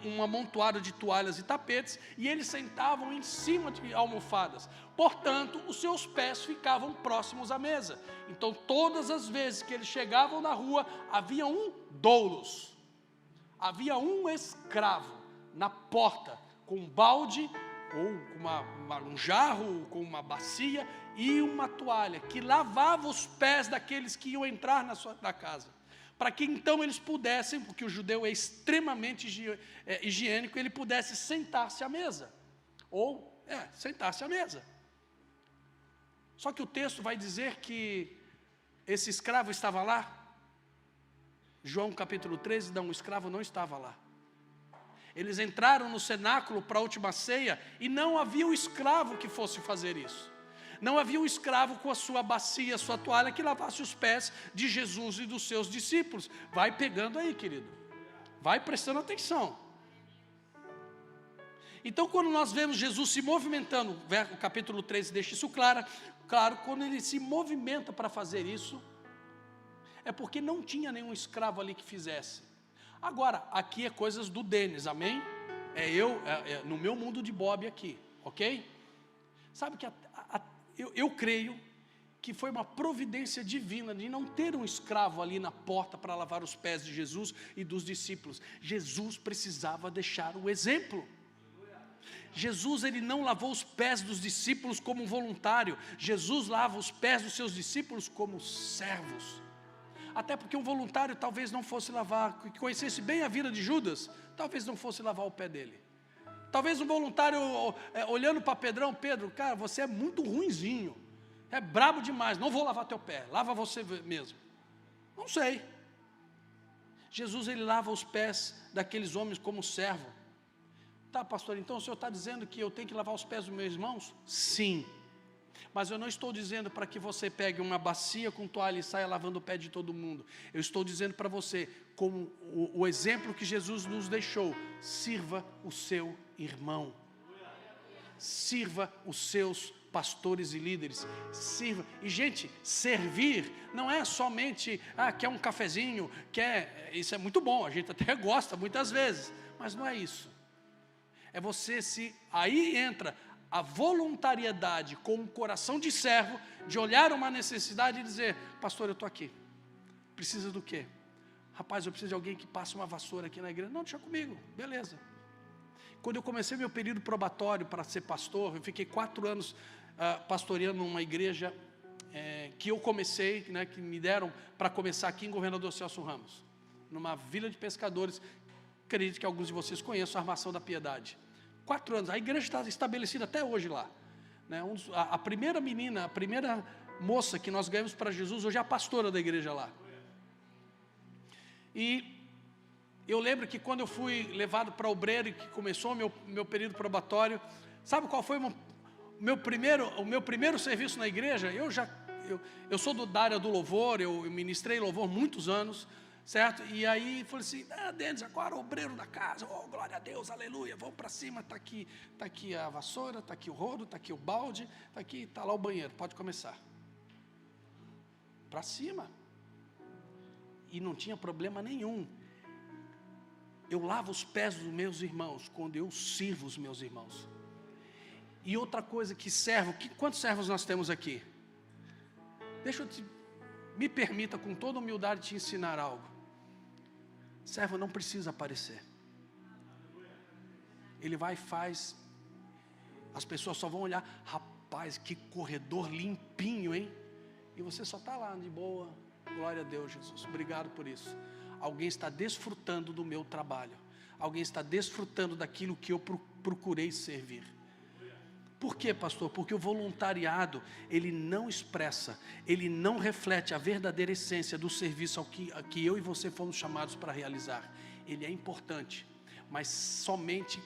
um amontoado de toalhas e tapetes, e eles sentavam em cima de almofadas. Portanto, os seus pés ficavam próximos à mesa. Então, todas as vezes que eles chegavam na rua, havia um doulos, havia um escravo na porta, com um balde, ou com um jarro, com uma bacia e uma toalha, que lavava os pés daqueles que iam entrar na casa, para que então eles pudessem, porque o judeu é extremamente higiênico, ele pudesse sentar-se à mesa, sentar-se à mesa. Só que o texto vai dizer que esse escravo estava lá. João capítulo 13, não, o escravo não estava lá. Eles entraram no cenáculo para a última ceia e não havia um escravo que fosse fazer isso. Não havia um escravo com a sua bacia, a sua toalha, que lavasse os pés de Jesus e dos seus discípulos. Vai pegando aí, querido. Vai prestando atenção. Então, quando nós vemos Jesus se movimentando, o capítulo 13 deixa isso claro, quando ele se movimenta para fazer isso, é porque não tinha nenhum escravo ali que fizesse. Agora, aqui é coisas do Denis, amém? No meu mundo de Bob aqui, ok? Sabe que eu creio que foi uma providência divina de não ter um escravo ali na porta para lavar os pés de Jesus e dos discípulos. Jesus precisava deixar o exemplo. Jesus, ele não lavou os pés dos discípulos como um voluntário. Jesus lava os pés dos seus discípulos como servos. Até porque um voluntário talvez não fosse lavar, que conhecesse bem a vida de Judas, talvez não fosse lavar o pé dele. Talvez um voluntário olhando para Pedrão, Pedro, cara, você é muito ruinzinho, é brabo demais, não vou lavar teu pé, lava você mesmo. Não sei. Jesus, ele lava os pés daqueles homens como servo. Tá, pastor, então o senhor está dizendo que eu tenho que lavar os pés dos meus irmãos? Sim. Mas eu não estou dizendo para que você pegue uma bacia com toalha e saia lavando o pé de todo mundo. Eu estou dizendo para você, como o exemplo que Jesus nos deixou, sirva o seu irmão. Sirva os seus pastores e líderes. Sirva. E gente, servir não é somente, quer um cafezinho, isso é muito bom, a gente até gosta muitas vezes, mas não é isso. É você aí entra a voluntariedade com um coração de servo, de olhar uma necessidade e dizer, pastor, eu estou aqui, precisa do quê? Rapaz, eu preciso de alguém que passe uma vassoura aqui na igreja. Não, deixa comigo, beleza. Quando eu comecei meu período probatório para ser pastor, eu fiquei 4 anos pastoreando uma igreja que eu comecei, que me deram para começar aqui em Governador Celso Ramos, numa vila de pescadores. Acredito que alguns de vocês conheçam a Armação da Piedade. 4 anos, a igreja está estabelecida até hoje lá, né? A primeira menina, a primeira moça que nós ganhamos para Jesus, hoje é a pastora da igreja lá. E eu lembro que quando eu fui levado para Obreiro e que começou o meu período probatório, sabe qual foi o meu primeiro serviço na igreja? Eu sou da área do louvor, eu ministrei louvor muitos anos, certo? E aí falei assim, Denis, agora o obreiro da casa, glória a Deus, aleluia, vamos para cima, está aqui a vassoura, está aqui o rodo, está aqui o balde, está lá o banheiro, pode começar. Para cima. E não tinha problema nenhum. Eu lavo os pés dos meus irmãos quando eu sirvo os meus irmãos. E outra coisa quantos servos nós temos aqui? Me permita com toda humildade te ensinar algo. Servo não precisa aparecer. Ele vai e faz. As pessoas só vão olhar, rapaz, que corredor limpinho, hein? E você só está lá de boa. Glória a Deus, Jesus, obrigado por isso. Alguém está desfrutando do meu trabalho. Alguém está desfrutando daquilo que eu procurei servir. Por quê, pastor? Porque o voluntariado, ele não expressa, ele não reflete a verdadeira essência do serviço a que eu e você fomos chamados para realizar. Ele é importante, mas somente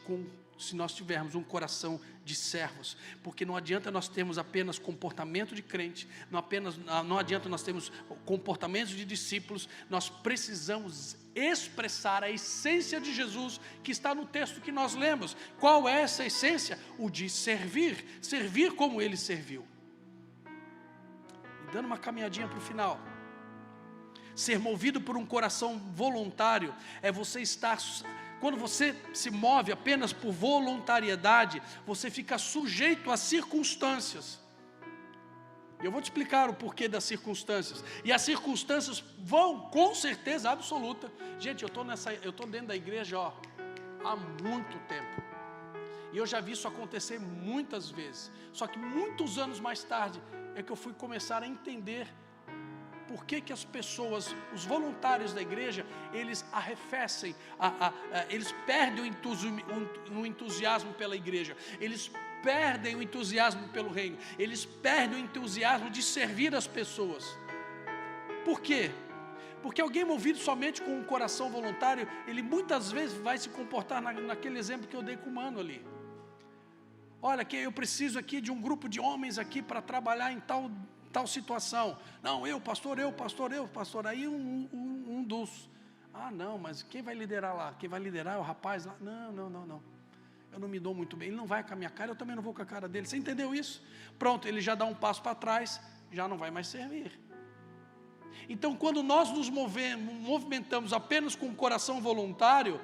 se nós tivermos um coração de servos, porque não adianta nós termos apenas comportamento de crente, não adianta nós termos comportamentos de discípulos, nós precisamos expressar a essência de Jesus que está no texto que nós lemos. Qual é essa essência? O de servir como ele serviu. E dando uma caminhadinha para o final, ser movido por um coração voluntário é você estar. Quando você se move apenas por voluntariedade, você fica sujeito às circunstâncias. E eu vou te explicar o porquê das circunstâncias. E as circunstâncias vão, com certeza absoluta. Gente, eu estou dentro da igreja há muito tempo. E eu já vi isso acontecer muitas vezes. Só que muitos anos mais tarde é que eu fui começar a entender por que as pessoas, os voluntários da igreja, eles arrefecem, eles perdem o entusiasmo pela igreja, eles perdem o entusiasmo pelo reino, eles perdem o entusiasmo de servir as pessoas. Por quê? Porque alguém movido somente com um coração voluntário, ele muitas vezes vai se comportar naquele exemplo que eu dei com o mano ali. Olha, que eu preciso aqui de um grupo de homens aqui para trabalhar em tal situação. Não, pastor, aí um dos, não, mas quem vai liderar lá? Quem vai liderar é o rapaz lá? Não, eu não me dou muito bem, ele não vai com a minha cara, eu também não vou com a cara dele, você entendeu isso? Pronto, ele já dá um passo para trás, já não vai mais servir. Então, quando nós nos movimentamos apenas com o coração voluntário,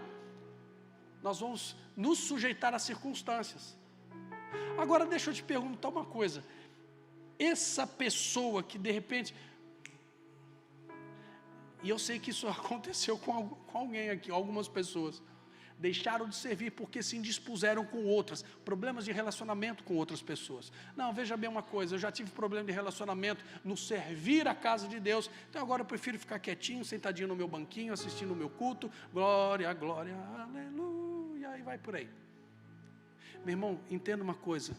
nós vamos nos sujeitar às circunstâncias. Agora, deixa eu te perguntar uma coisa. Essa pessoa que de repente, e eu sei que isso aconteceu com alguém aqui, algumas pessoas deixaram de servir porque se indispuseram com outras, problemas de relacionamento com outras pessoas. Não, veja bem uma coisa, eu já tive problema de relacionamento no servir a casa de Deus, então agora eu prefiro ficar quietinho, sentadinho no meu banquinho, assistindo o meu culto, glória, glória, aleluia, e vai por aí. Meu irmão, entenda uma coisa.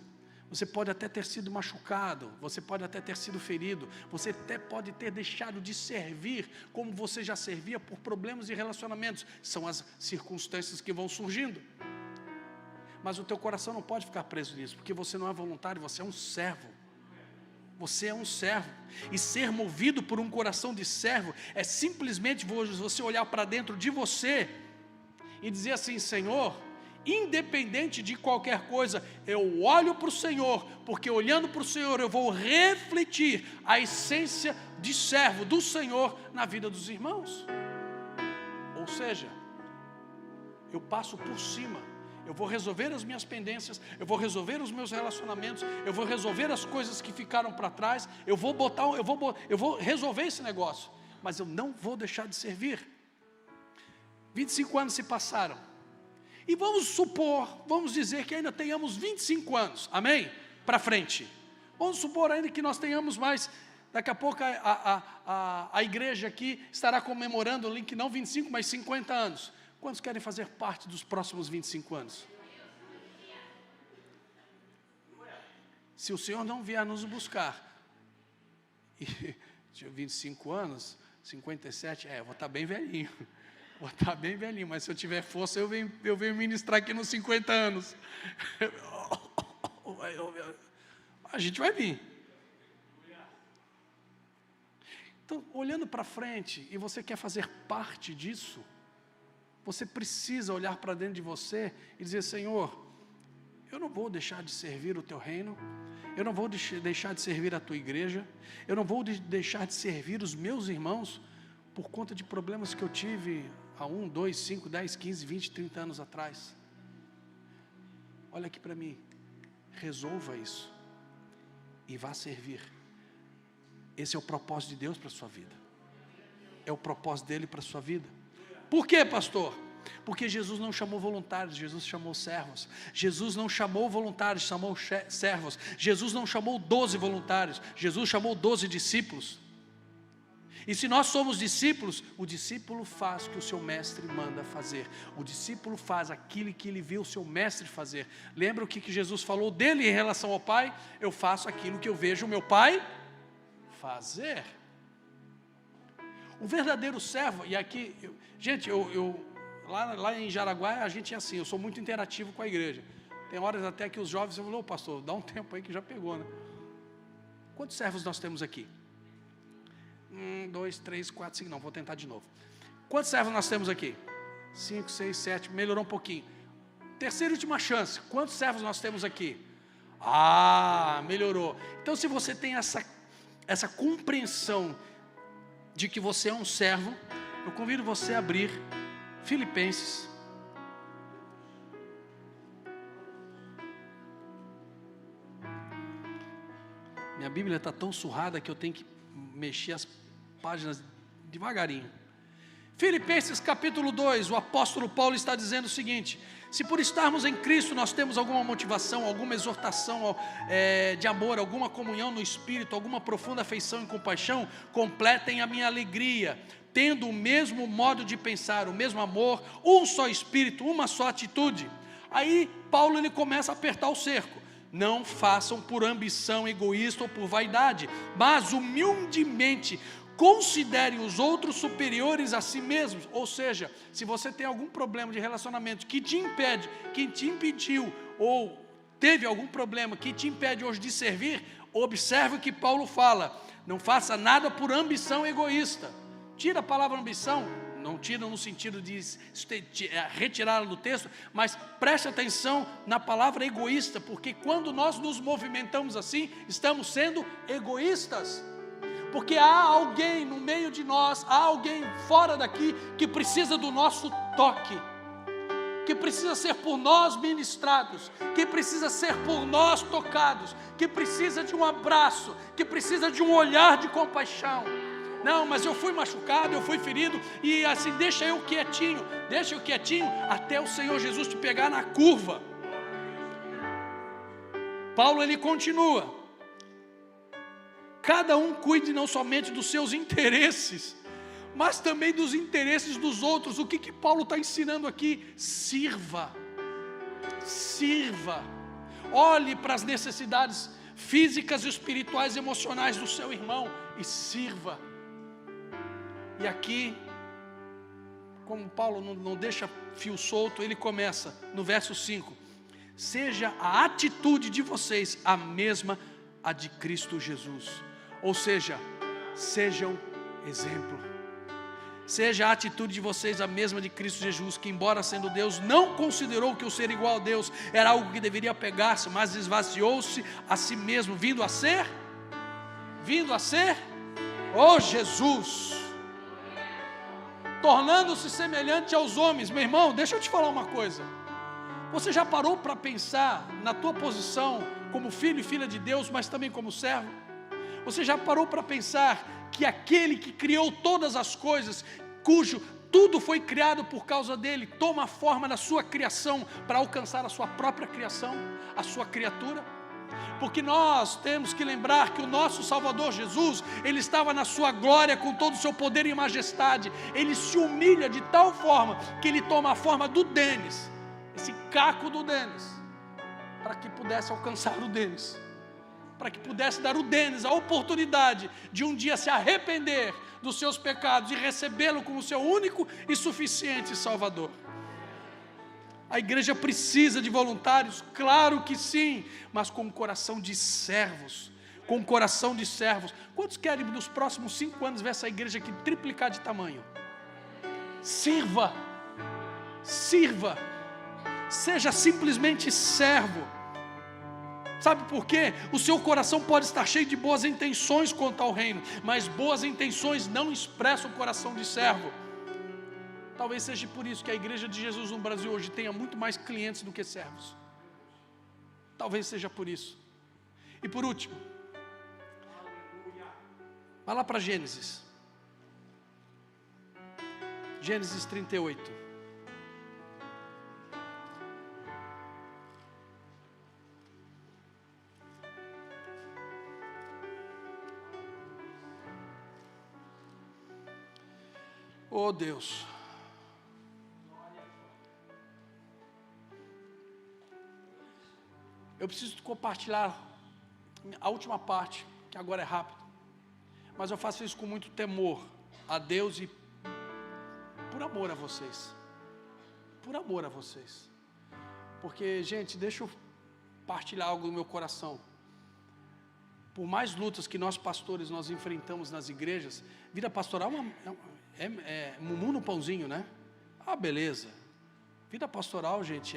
Você pode até ter sido machucado, você pode até ter sido ferido, você até pode ter deixado de servir como você já servia por problemas de relacionamentos. São as circunstâncias que vão surgindo. Mas o teu coração não pode ficar preso nisso, porque você não é voluntário, você é um servo. Você é um servo. E ser movido por um coração de servo é simplesmente você olhar para dentro de você e dizer assim: Senhor, independente de qualquer coisa, eu olho para o Senhor, porque olhando para o Senhor eu vou refletir a essência de servo do Senhor na vida dos irmãos. Ou seja, eu passo por cima, eu vou resolver as minhas pendências, eu vou resolver os meus relacionamentos, eu vou resolver as coisas que ficaram para trás, eu vou resolver esse negócio, mas eu não vou deixar de servir. 25 anos se passaram, e vamos dizer que ainda tenhamos 25 anos, amém? Para frente, vamos supor ainda que nós tenhamos mais, daqui a pouco a igreja aqui estará comemorando ali, que não 25, mas 50 anos, quantos querem fazer parte dos próximos 25 anos? Se o Senhor não vier nos buscar, e tinha 25 anos, 57, eu vou estar bem velhinho, mas se eu tiver força, eu venho ministrar aqui nos 50 anos, a gente vai vir. Então, olhando para frente, e você quer fazer parte disso, você precisa olhar para dentro de você e dizer: Senhor, eu não vou deixar de servir o teu reino, eu não vou deixar de servir a tua igreja, eu não vou deixar de servir os meus irmãos por conta de problemas que eu tive há 1, 2, 5, 10, 15, 20, 30 anos atrás. Olha aqui para mim, resolva isso e vá servir. Esse é o propósito de Deus para a sua vida, é o propósito dele para a sua vida. Por quê, pastor? Porque Jesus não chamou voluntários, Jesus chamou servos. Jesus não chamou voluntários, chamou servos. Jesus não chamou 12 voluntários, Jesus chamou 12 discípulos. E se nós somos discípulos, o discípulo faz o que o seu mestre manda fazer. O discípulo faz aquilo que ele vê o seu mestre fazer. Lembra o que Jesus falou dele em relação ao Pai? Eu faço aquilo que eu vejo o meu Pai fazer. O verdadeiro servo, e aqui, gente, lá em Jaraguá a gente é assim, eu sou muito interativo com a igreja. Tem horas até que os jovens falam: pastor, dá um tempo aí que já pegou, né? Quantos servos nós temos aqui? 1, 2, 3, 4, 5, não, vou tentar de novo. Quantos servos nós temos aqui? 5, 6, 7, melhorou um pouquinho. Terceira e última chance, quantos servos nós temos aqui? Melhorou. Então, se você tem essa compreensão de que você é um servo, eu convido você a abrir Filipenses. Minha Bíblia está tão surrada que eu tenho que mexer as páginas devagarinho. Filipenses capítulo 2, o apóstolo Paulo está dizendo o seguinte: se por estarmos em Cristo nós temos alguma motivação, alguma exortação de amor, alguma comunhão no Espírito, alguma profunda afeição e compaixão, completem a minha alegria, tendo o mesmo modo de pensar, o mesmo amor, um só Espírito, uma só atitude. Aí Paulo ele começa a apertar o cerco. Não façam por ambição egoísta ou por vaidade, mas humildemente considerem os outros superiores a si mesmos. Ou seja, se você tem algum problema de relacionamento que te impede, que te impediu, ou teve algum problema que te impede hoje de servir, observe o que Paulo fala: não faça nada por ambição egoísta. Tira a palavra ambição, não tira no sentido de retirá-la do texto, mas preste atenção na palavra egoísta, porque quando nós nos movimentamos assim, estamos sendo egoístas. Porque há alguém no meio de nós, há alguém fora daqui que precisa do nosso toque, que precisa ser por nós ministrados, que precisa ser por nós tocados, que precisa de um abraço, que precisa de um olhar de compaixão. Não, mas eu fui machucado, eu fui ferido, e assim, deixa eu quietinho até o Senhor Jesus te pegar na curva. Paulo ele continua: cada um cuide não somente dos seus interesses, mas também dos interesses dos outros. O que Paulo está ensinando aqui? Sirva. Sirva. Olhe para as necessidades físicas, espirituais e emocionais do seu irmão e sirva. E aqui, como Paulo não deixa fio solto, ele começa no verso 5: seja a atitude de vocês a mesma a de Cristo Jesus. Ou seja, sejam exemplo. Seja a atitude de vocês a mesma de Cristo Jesus, que embora sendo Deus, não considerou que o ser igual a Deus era algo que deveria pegar-se, mas esvaziou-se a si mesmo, vindo a ser, oh Jesus, tornando-se semelhante aos homens. Meu irmão, deixa eu te falar uma coisa. Você já parou para pensar na tua posição como filho e filha de Deus, mas também como servo? Você já parou para pensar que aquele que criou todas as coisas, cujo tudo foi criado por causa dele, toma a forma da sua criação para alcançar a sua própria criação, a sua criatura? Porque nós temos que lembrar que o nosso Salvador Jesus, ele estava na sua glória com todo o seu poder e majestade. Ele se humilha de tal forma que ele toma a forma do Denis, esse caco do Denis, para que pudesse alcançar o Denis, para que pudesse dar o Denis a oportunidade de um dia se arrepender dos seus pecados e recebê-lo como seu único e suficiente Salvador. A igreja precisa de voluntários? Claro que sim, mas com um coração de servos, com um coração de servos. Quantos querem nos próximos 5 anos ver essa igreja aqui triplicar de tamanho? Sirva, seja simplesmente servo. Sabe por quê? O seu coração pode estar cheio de boas intenções quanto ao reino, mas boas intenções não expressam o coração de servo. Talvez seja por isso que a igreja de Jesus no Brasil hoje tenha muito mais clientes do que servos. Talvez seja por isso. E por último, vai lá para Gênesis 38. Oh Deus, eu preciso compartilhar a última parte, que agora é rápido, mas eu faço isso com muito temor a Deus e por amor a vocês, porque, gente, deixa eu partilhar algo do meu coração. Por mais lutas que nós pastores nós enfrentamos nas igrejas, vida pastoral é mumu no pãozinho, né? Ah, beleza. Vida pastoral, gente,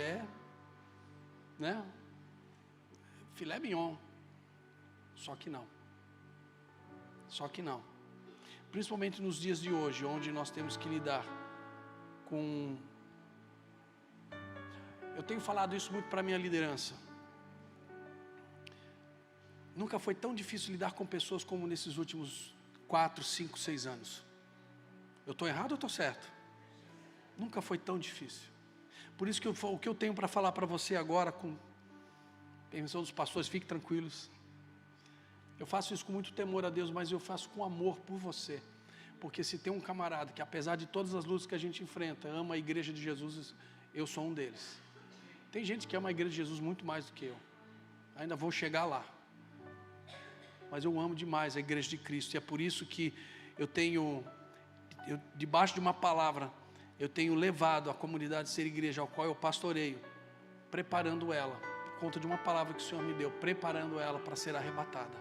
né? Filé mignon. Só que não. Principalmente nos dias de hoje, onde nós temos que lidar com... Eu tenho falado isso muito para a minha liderança. Nunca foi tão difícil lidar com pessoas como nesses últimos 4, 5, 6 anos. Eu estou errado ou estou certo? Nunca foi tão difícil. Por isso que o que eu tenho para falar para você agora, com permissão dos pastores, fiquem tranquilos. Eu faço isso com muito temor a Deus, mas eu faço com amor por você. Porque se tem um camarada que, apesar de todas as lutas que a gente enfrenta, ama a igreja de Jesus, eu sou um deles. Tem gente que ama a igreja de Jesus muito mais do que eu. Ainda vou chegar lá. Mas eu amo demais a igreja de Cristo. E é por isso que debaixo de uma palavra, eu tenho levado a comunidade Ser Igreja, ao qual eu pastoreio, preparando ela, por conta de uma palavra que o Senhor me deu, preparando ela para ser arrebatada.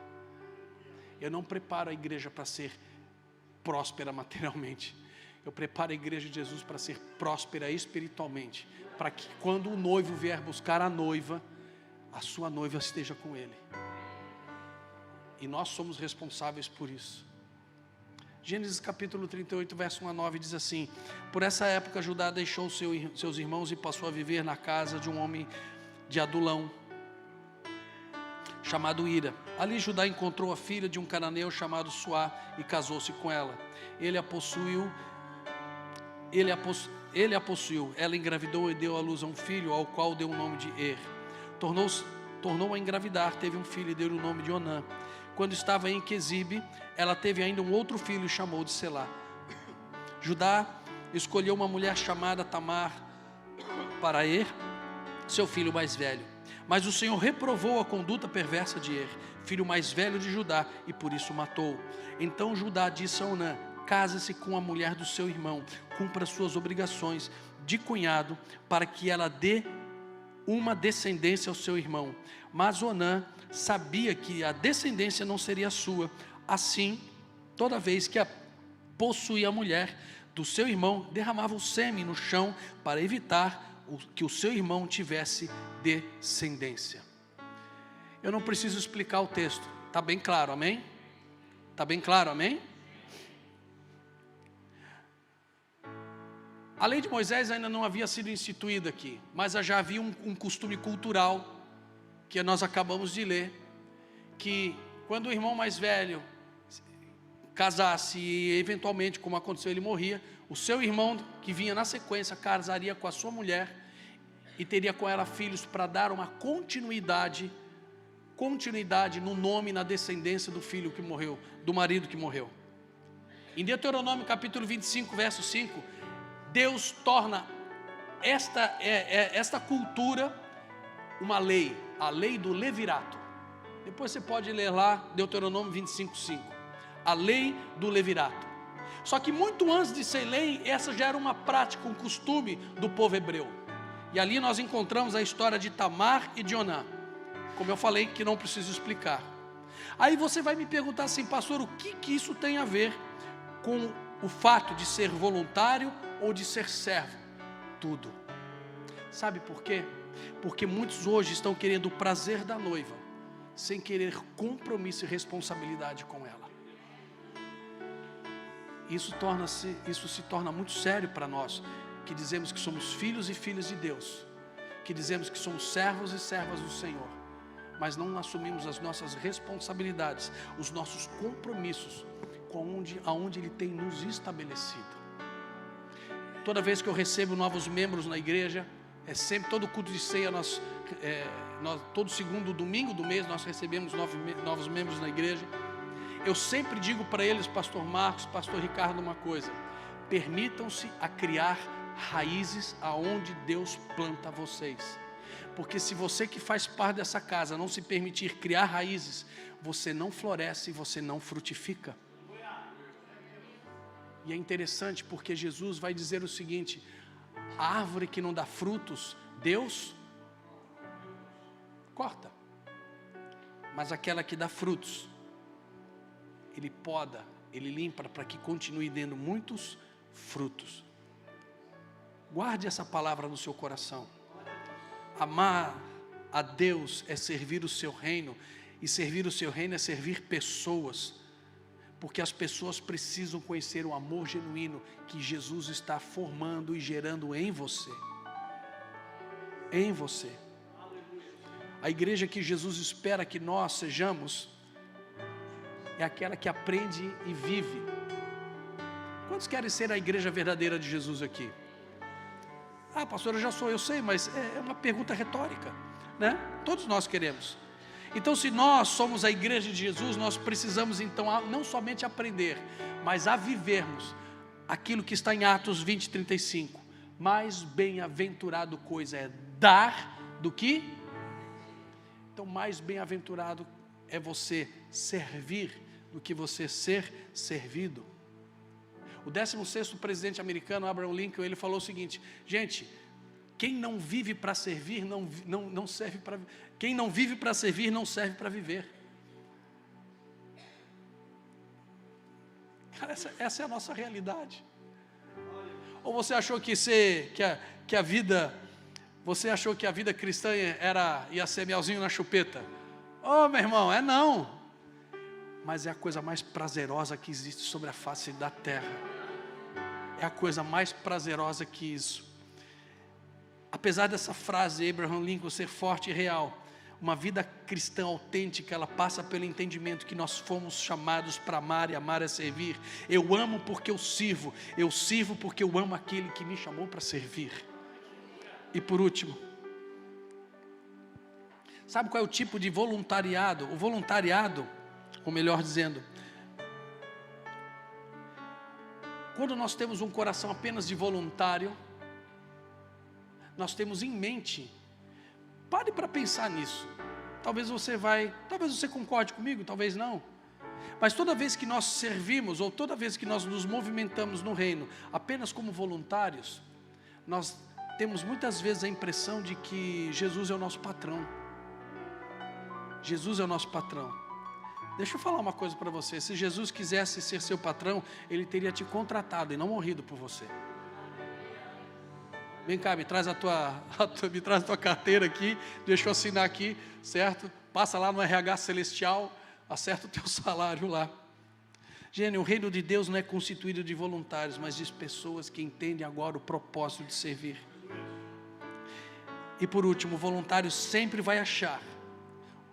Eu não preparo a igreja para ser próspera materialmente, eu preparo a igreja de Jesus para ser próspera espiritualmente, para que quando o noivo vier buscar a noiva, a sua noiva esteja com ele. E nós somos responsáveis por isso. Gênesis capítulo 38, verso 1 a 9 diz assim: por essa época Judá deixou seus irmãos e passou a viver na casa de um homem de Adulão, chamado Ira. Ali Judá encontrou a filha de um cananeu chamado Suá e casou-se com ela. Ele a possuiu, ela engravidou e deu à luz a um filho, ao qual deu o nome de Er. Tornou a engravidar, teve um filho e deu-lhe o nome de Onã. Quando estava em Quezibe, ela teve ainda um outro filho e chamou de Selá. Judá escolheu uma mulher chamada Tamar para Er, seu filho mais velho. Mas o Senhor reprovou a conduta perversa de Er, filho mais velho de Judá, e por isso o matou. Então Judá disse a Onã: case-se com a mulher do seu irmão, cumpra suas obrigações de cunhado, para que ela dê uma descendência ao seu irmão. Mas Onã sabia que a descendência não seria sua. Assim, toda vez que possuía a mulher do seu irmão, derramava o sêmen no chão para evitar que o seu irmão tivesse descendência. Eu não preciso explicar o texto, está bem claro, amém? Está bem claro, amém? A lei de Moisés ainda não havia sido instituída aqui, mas já havia um costume cultural, que nós acabamos de ler, que quando o irmão mais velho casasse e eventualmente, como aconteceu, ele morria, o seu irmão que vinha na sequência casaria com a sua mulher e teria com ela filhos para dar uma continuidade no nome e na descendência do filho que morreu, do marido que morreu. Em Deuteronômio capítulo 25, verso 5, Deus torna esta cultura uma lei, a lei do levirato. Depois você pode ler lá Deuteronômio 25, 5, a lei do levirato. Só que muito antes de ser lei, essa já era uma prática, um costume do povo hebreu. E ali nós encontramos a história de Tamar e de Onã, como eu falei, que não preciso explicar. Aí você vai me perguntar assim: pastor, o que isso tem a ver com o fato de ser voluntário ou de ser servo? Tudo. Sabe por quê? Porque muitos hoje estão querendo o prazer da noiva, sem querer compromisso e responsabilidade com ela. Isso se torna muito sério para nós, que dizemos que somos filhos e filhas de Deus, que dizemos que somos servos e servas do Senhor, mas não assumimos as nossas responsabilidades, os nossos compromissos, aonde Ele tem nos estabelecido. Toda vez que eu recebo novos membros na igreja, sempre todo culto de ceia, todo segundo domingo do mês nós recebemos novos membros na igreja. Eu sempre digo para eles, pastor Marcos, pastor Ricardo, uma coisa: permitam-se a criar raízes aonde Deus planta vocês, porque se você que faz parte dessa casa não se permitir criar raízes, você não floresce, você não frutifica. E é interessante porque Jesus vai dizer o seguinte: a árvore que não dá frutos, Deus corta, mas aquela que dá frutos, Ele poda, Ele limpa, para que continue dando muitos frutos. Guarde essa palavra no seu coração. Amar a Deus é servir o seu reino, e servir o seu reino é servir pessoas, porque as pessoas precisam conhecer o amor genuíno que Jesus está formando e gerando em você. Em você. A igreja que Jesus espera que nós sejamos é aquela que aprende e vive. Quantos querem ser a igreja verdadeira de Jesus aqui? Ah, pastor, eu já sou, eu sei, mas é uma pergunta retórica, né? Todos nós queremos. Então, se nós somos a igreja de Jesus, nós precisamos então não somente aprender, mas a vivermos aquilo que está em Atos 20, 35. Mais bem-aventurado coisa é dar do que... Então, mais bem-aventurado é você servir do que você ser servido. O 16º presidente americano, Abraham Lincoln, ele falou o seguinte: gente, quem não vive para servir, não serve para... Quem não vive para servir, não serve para viver. Cara, essa é a nossa realidade. Ou você achou que a vida... Você achou que a vida cristã ia ser melzinho na chupeta? Oh, meu irmão, não. Mas é a coisa mais prazerosa que existe sobre a face da terra. É a coisa mais prazerosa que isso. Apesar dessa frase de Abraham Lincoln ser forte e real, uma vida cristã autêntica, ela passa pelo entendimento que nós fomos chamados para amar, e amar é servir. Eu amo porque eu sirvo porque eu amo aquele que me chamou para servir. E por último, sabe qual é o tipo de voluntariado? O voluntariado, ou melhor dizendo, quando nós temos um coração apenas de voluntário, nós temos em mente Pare para pensar nisso. Talvez você concorde comigo, talvez não. Mas toda vez que nós servimos, ou toda vez que nós nos movimentamos no reino, apenas como voluntários, nós temos muitas vezes a impressão de que Jesus é o nosso patrão. Jesus é o nosso patrão. Deixa eu falar uma coisa para você. Se Jesus quisesse ser seu patrão, Ele teria te contratado e não morrido por você. Vem cá, me traz a tua carteira aqui, deixa eu assinar aqui, certo? Passa lá no RH celestial, acerta o teu salário lá. Gente, o reino de Deus não é constituído de voluntários, mas de pessoas que entendem agora o propósito de servir. E por último, o voluntário sempre vai achar,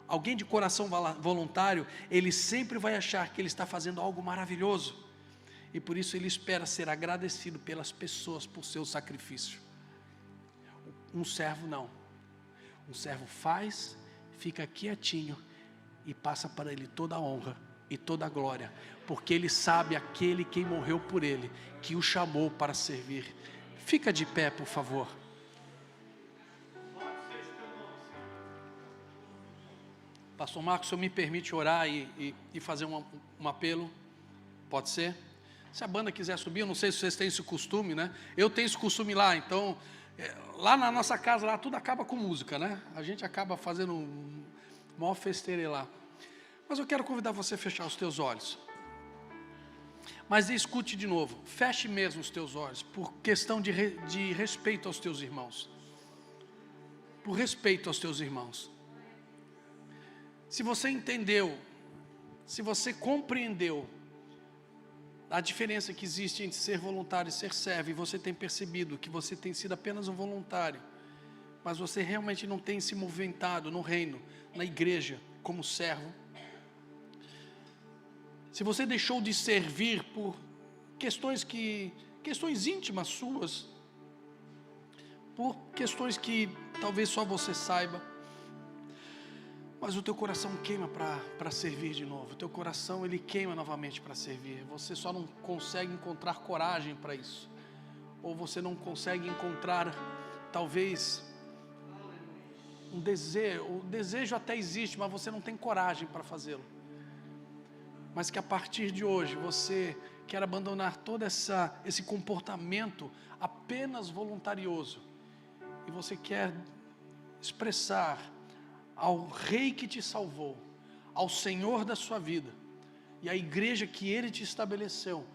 alguém de coração voluntário, ele sempre vai achar que ele está fazendo algo maravilhoso. E por isso ele espera ser agradecido pelas pessoas por seu sacrifício. Um servo não. Um servo faz, fica quietinho e passa para ele toda a honra e toda a glória, porque ele sabe aquele quem morreu por ele, que o chamou para servir. Fica de pé, por favor. Pastor Marcos, o senhor me permite orar e fazer um apelo? Pode ser? Se a banda quiser subir, eu não sei se vocês têm esse costume, né? Eu tenho esse costume lá, então, lá na nossa casa, lá tudo acaba com música, né? A gente acaba fazendo um maior festeiro lá. Mas eu quero convidar você a fechar os teus olhos. Mas escute de novo, feche mesmo os teus olhos, por questão de respeito aos teus irmãos. Por respeito aos teus irmãos. Se você entendeu, se você compreendeu a diferença que existe entre ser voluntário e ser servo, e você tem percebido que você tem sido apenas um voluntário, mas você realmente não tem se movimentado no reino, na igreja, como servo. Se você deixou de servir por questões íntimas suas, por questões que talvez só você saiba, mas o teu coração queima para servir de novo. O teu coração, ele queima novamente para servir. Você só não consegue encontrar coragem para isso. Ou você não consegue encontrar, talvez, um desejo. O desejo até existe, mas você não tem coragem para fazê-lo. Mas que a partir de hoje, você quer abandonar todo esse comportamento apenas voluntarioso. E você quer expressar ao Rei que te salvou, ao Senhor da sua vida e à igreja que Ele te estabeleceu,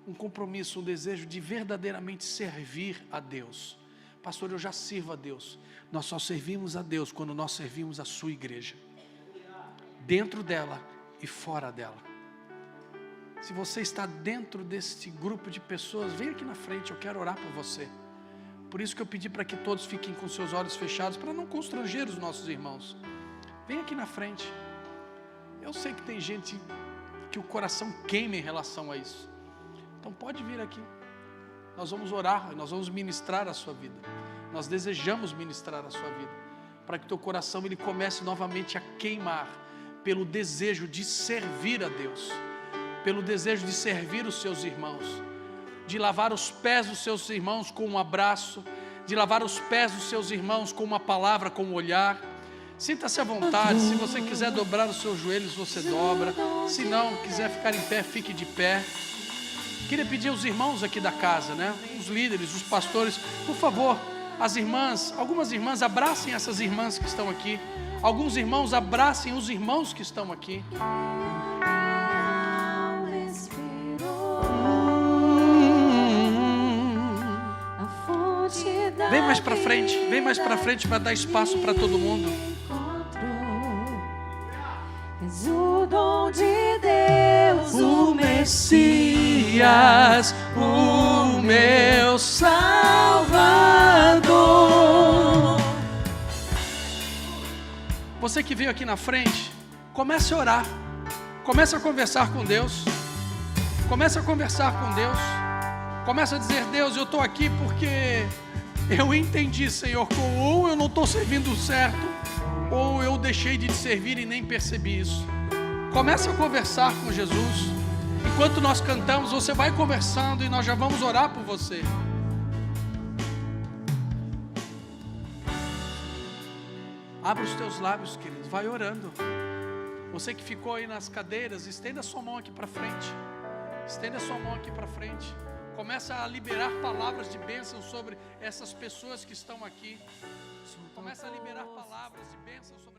um compromisso, um desejo de verdadeiramente servir a Deus. Pastor, eu já sirvo a Deus. Nós só servimos a Deus quando nós servimos a sua igreja, dentro dela e fora dela. Se você está dentro desse grupo de pessoas, vem aqui na frente, eu quero orar por você. Por isso que eu pedi para que todos fiquem com seus olhos fechados, para não constranger os nossos irmãos. Vem aqui na frente. Eu sei que tem gente que o coração queima em relação a isso. Então pode vir aqui. Nós vamos orar, nós vamos ministrar a sua vida. Nós desejamos ministrar a sua vida, para que teu coração ele comece novamente a queimar pelo desejo de servir a Deus, pelo desejo de servir os seus irmãos, de lavar os pés dos seus irmãos com um abraço, de lavar os pés dos seus irmãos com uma palavra, com um olhar. Sinta-se à vontade. Se você quiser dobrar os seus joelhos, você dobra. Se não, quiser ficar em pé, fique de pé. Queria pedir aos irmãos aqui da casa, né? Os líderes, os pastores, por favor, as irmãs, algumas irmãs abracem essas irmãs que estão aqui. Alguns irmãos abracem os irmãos que estão aqui. Vem mais para frente para dar espaço para todo mundo. És o dom de Deus, O Messias, o meu Salvador. Você que veio aqui na frente, comece a orar, comece a conversar com Deus, comece a conversar com Deus, comece a dizer: Deus, eu estou aqui porque eu entendi, Senhor, que ou eu não estou servindo certo, ou eu deixei de te servir e nem percebi isso. Comece a conversar com Jesus. Enquanto nós cantamos, você vai conversando e nós já vamos orar por você. Abra os teus lábios, querido, vai orando. Você que ficou aí nas cadeiras, estenda a sua mão aqui para frente. Estenda a sua mão aqui para frente. Começa a liberar palavras de bênção sobre essas pessoas que estão aqui. Começa a liberar palavras de bênção sobre